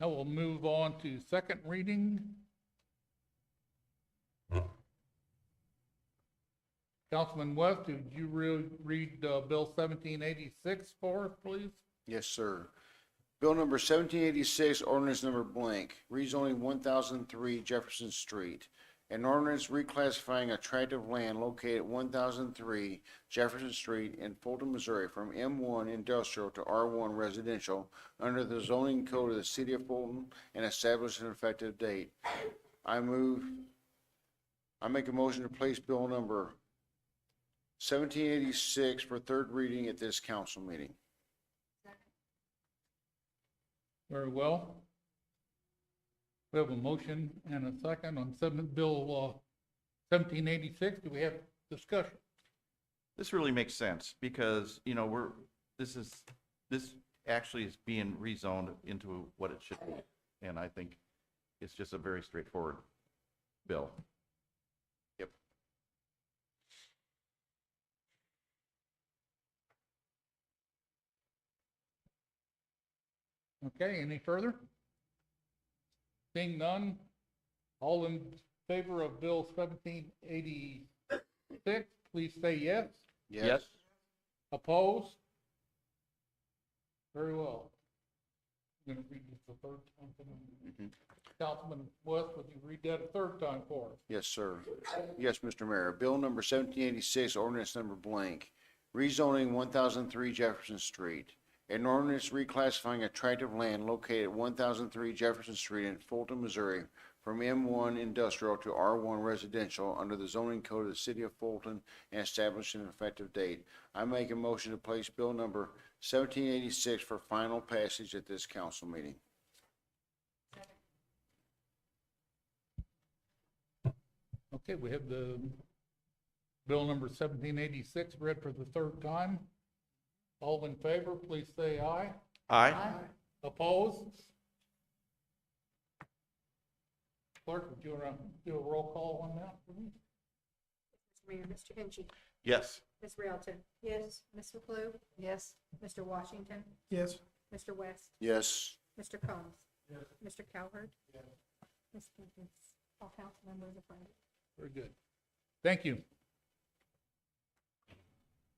Now we'll move on to second reading. Councilman West, did you read Bill 1786 for us, please? Yes, sir. Bill number 1786, ordinance number blank, rezoning 1003 Jefferson Street. An ordinance reclassifying a tract of land located at 1003 Jefferson Street in Fulton, Missouri from M1 industrial to R1 residential under the zoning code of the city of Fulton and establish an effective date. I make a motion to place bill number 1786 for third reading at this council meeting. Very well. We have a motion and a second on Bill 1786. Do we have discussion? This really makes sense because, you know, this actually is being rezoned into what it should be. And I think it's just a very straightforward bill. Yep. Okay, any further? Seeing none, all in favor of Bill 1786, please say yes. Yes? Opposed? Very well. I'm going to read this the third time. Councilman West, would you read that a third time for us? Yes, sir. Yes, Mr. Mayor. Bill number 1786, ordinance number blank, rezoning 1003 Jefferson Street. An ordinance reclassifying a tract of land located at 1003 Jefferson Street in Fulton, Missouri from M1 industrial to R1 residential under the zoning code of the city of Fulton and establishing an effective date. I make a motion to place bill number 1786 for final passage at this council meeting. Okay, we have the bill number 1786 read for the third time. All in favor, please say aye. Aye. Opposed? Clerk, would you want to do a roll call on that? Mr. Mayor, Mr. Hinchey, Yes. Ms. Railton. Yes. Ms. McClue, Yes. Mr. Washington, Yes. Mr. West, Yes. Mr. Combs. Yes. Mr. Cowherd. Yes. Ms. Stevens. All council members affirmative. Very good. Thank you.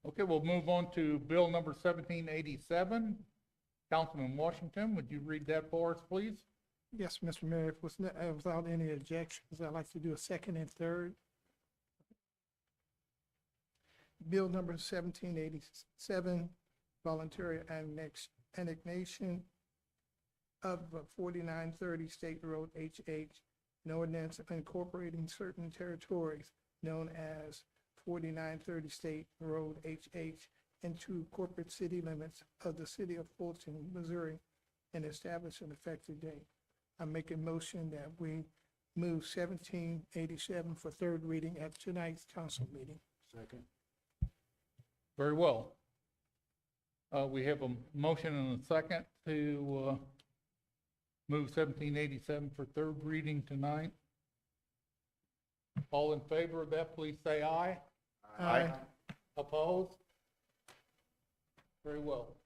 Okay, we'll move on to bill number 1787. Councilman Washington, would you read that for us, please? Yes, Mr. Mayor, without any objections, I'd like to do a second and third. Bill number 1787, voluntary annexation of 4930 State Road HH, an ordinance incorporating certain territories known as 4930 State Road HH into corporate city limits of the city of Fulton, Missouri, and establish an effective date. I make a motion that we move 1787 for third reading at tonight's council meeting. Second. Very well. We have a motion and a second to move 1787 for third reading tonight. All in favor of that, please say aye. Aye. Opposed? Very well.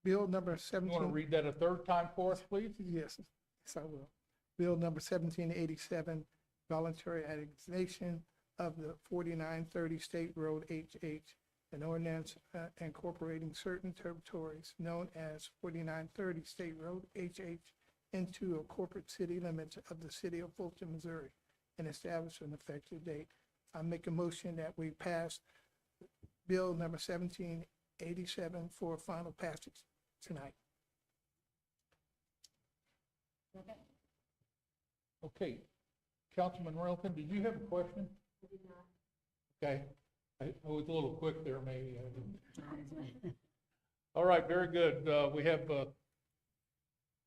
Bill number You 17. want to read that a third time for us, please? Yes, yes, I will. Bill number 1787, voluntary annexation of the 4930 State Road HH, an ordinance incorporating certain territories known as 4930 State Road HH into a corporate city limits of the city of Fulton, Missouri, and establish an effective date. I make a motion that we pass Bill number 1787 for final passage tonight. Okay. Councilman Railton, did you have a question? Okay. I was a little quick there, maybe. All right, very good. We have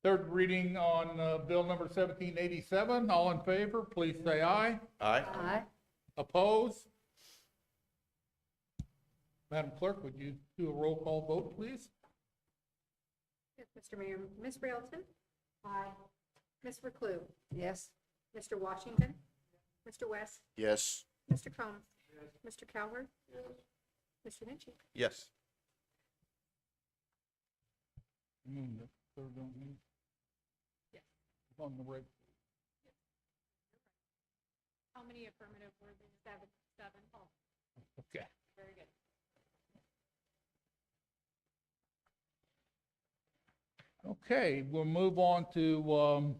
third reading on bill number 1787. All in favor, please say aye. Aye. Aye. Opposed? Madam Clerk, would you do a roll call vote, please? Yes, Mr. Mayor. Ms. Railton? Aye. Ms. Reclue? Yes. Mr. Washington? Mr. West? Yes. Mr. Combs? Mr. Cowherd? Mr. Hinchey? Yes. The third on here? Yes. On the red. How many affirmative were there? Seven. Oh, Okay. very good. Okay, we'll move on to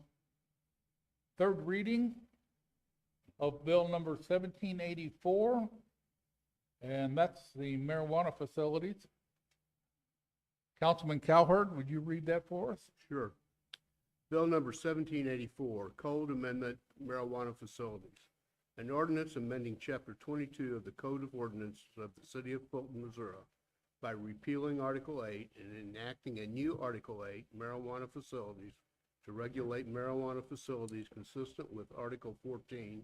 third reading of bill number 1784, and that's the marijuana facilities. Councilman Cowherd, would you read that for us? Sure. Bill number 1784, Code Amendment Marijuana Facilities. An ordinance amending Chapter 22 of the Code of Ordinances of the City of Fulton, Missouri by repealing Article 8 and enacting a new Article 8, Marijuana Facilities, to regulate marijuana facilities consistent with Article 14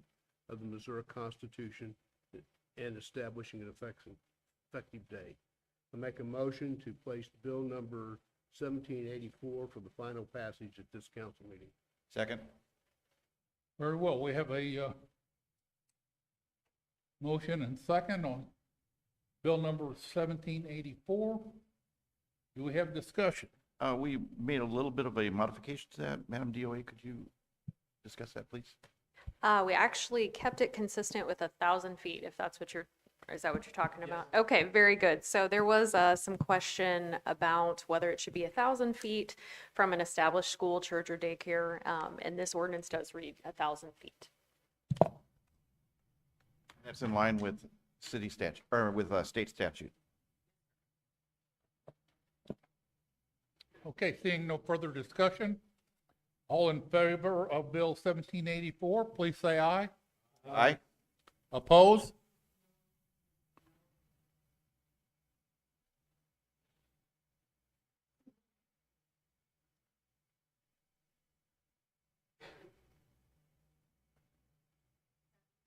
of the Missouri Constitution and establishing an effective date. I make a motion to place bill number 1784 for the final passage at this council meeting. Second. Very well, we have a motion and second on bill number 1784. Do we have discussion? We made a little bit of a modification to that. Madam DOA, could you discuss that, please? We actually kept it consistent with 1,000 feet, if that's what is that what you're talking about? Okay, very good. So there was some question about whether it should be 1,000 feet from an established school, church, or daycare, and this ordinance does read 1,000 feet. That's in line with city statute, or with state statute. Okay, seeing no further discussion, all in favor of bill 1784, please say aye. Aye. Opposed?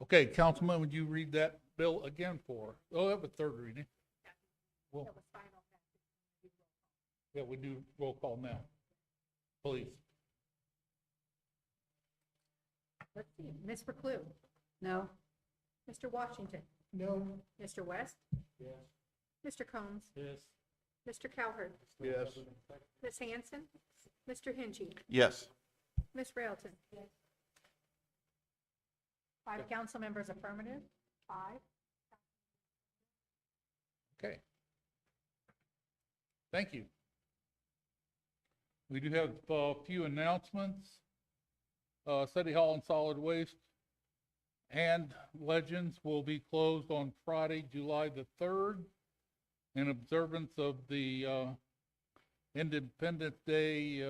Okay, Councilman, would you read that bill again for us? Oh, that was third reading. Well, That was final passage. yeah, we do roll call now. Please. Let's see. Ms. Reclue? No. Mr. Washington? No. Mr. West? Yes. Mr. Combs? Yes. Mr. Cowherd? Yes. Ms. Hanson? Mr. Hinchey? Yes. Ms. Railton? 5 council members affirmative. 5. Okay. Thank you. We do have a few announcements. City Hall and Solid Waste and Legends will be closed on Friday, July the 3rd, in observance of the Independence Day.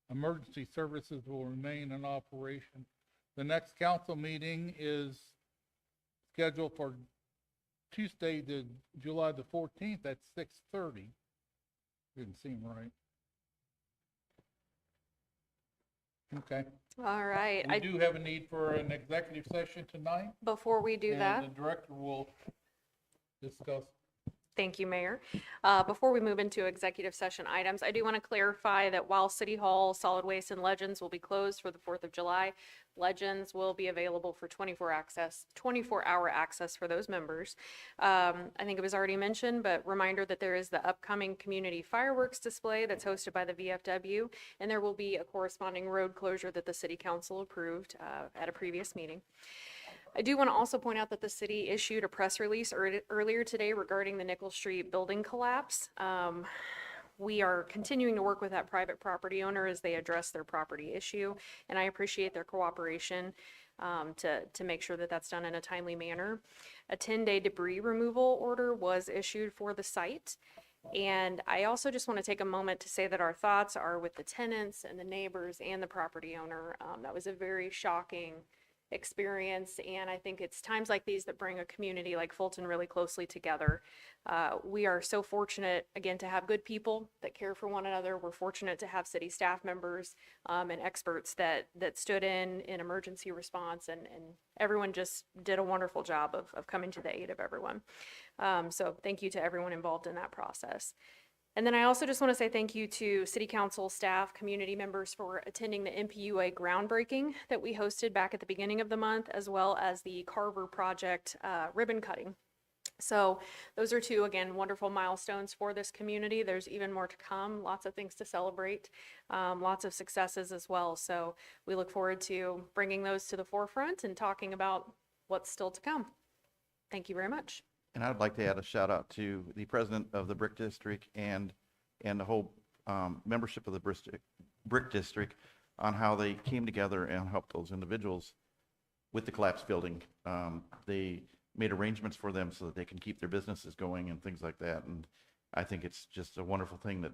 Emergency services will remain in operation. The next council meeting is scheduled for Tuesday, July the 14th at 6:30. Didn't seem right. Okay. All right. We do have a need for an executive session tonight. Before we do that. And the director will discuss. Thank you, Mayor. Before we move into executive session items, I do want to clarify that while City Hall, Solid Waste, and Legends will be closed for the 4th of July, Legends will be available for 24-hour access for those members. I think it was already mentioned, but reminder that there is the upcoming community fireworks display that's hosted by the VFW, and there will be a corresponding road closure that the City Council approved at a previous meeting. I do want to also point out that the city issued a press release earlier today regarding the Nickel Street building collapse. We are continuing to work with that private property owner as they address their property issue, and I appreciate their cooperation to make sure that that's done in a timely manner. A 10-day debris removal order was issued for the site, and I also just want to take a moment to say that our thoughts are with the tenants and the neighbors and the property owner. That was a very shocking experience. And I think it's times like these that bring a community like Fulton really closely together. We are so fortunate, again, to have good people that care for one another. We're fortunate to have city staff members and experts that stood in emergency response, and everyone just did a wonderful job of coming to the aid of everyone. So thank you to everyone involved in that process. And then I also just want to say thank you to City Council staff, community members for attending the MPUA groundbreaking that we hosted back at the beginning of the month, as well as the Carver Project ribbon cutting. So those are two, again, wonderful milestones for this community. There's even more to come, lots of things to celebrate, lots of successes as well. So we look forward to bringing those to the forefront and talking about what's still to come. Thank you very much. And I'd like to add a shout out to the president of the Brick District and the whole membership of the Brick District on how they came together and helped those individuals with the collapsed building. They made arrangements for them so that they can keep their businesses going and things like that. And I think it's just a wonderful thing that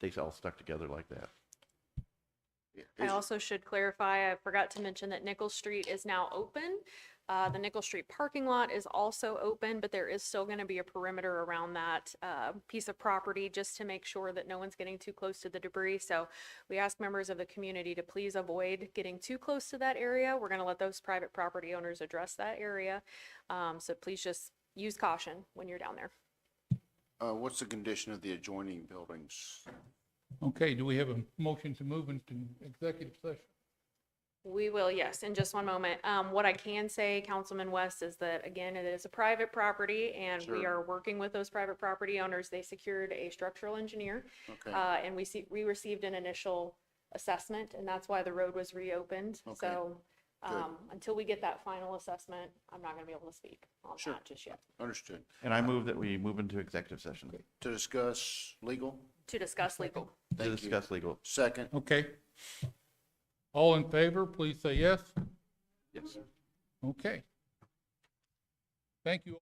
they all stuck together like that. I also should clarify, I forgot to mention that Nickel Street is now open. The Nickel Street parking lot is also open, but there is still going to be a perimeter around that piece of property just to make sure that no one's getting too close to the debris. So we ask members of the community to please avoid getting too close to that area. We're going to let those private property owners address that area. So please just use caution when you're down there. What's the condition of the adjoining buildings? Okay, do we have a motion to move into executive session? We will, yes, in just one moment. What I can say, Councilman West, is that, again, it is a private property, and we Sure. are working with those private property owners. They secured a structural engineer. Okay. And we received an initial assessment, and that's why the road was reopened. Okay, So, good. until we get that final assessment, I'm not gonna be able to speak on Sure. that just yet. Understood. And I move that we move into executive session To discuss legal? To discuss legal. to Thank you. discuss legal. Second? Okay. All in favor, please say yes. Yes. Okay. Thank you.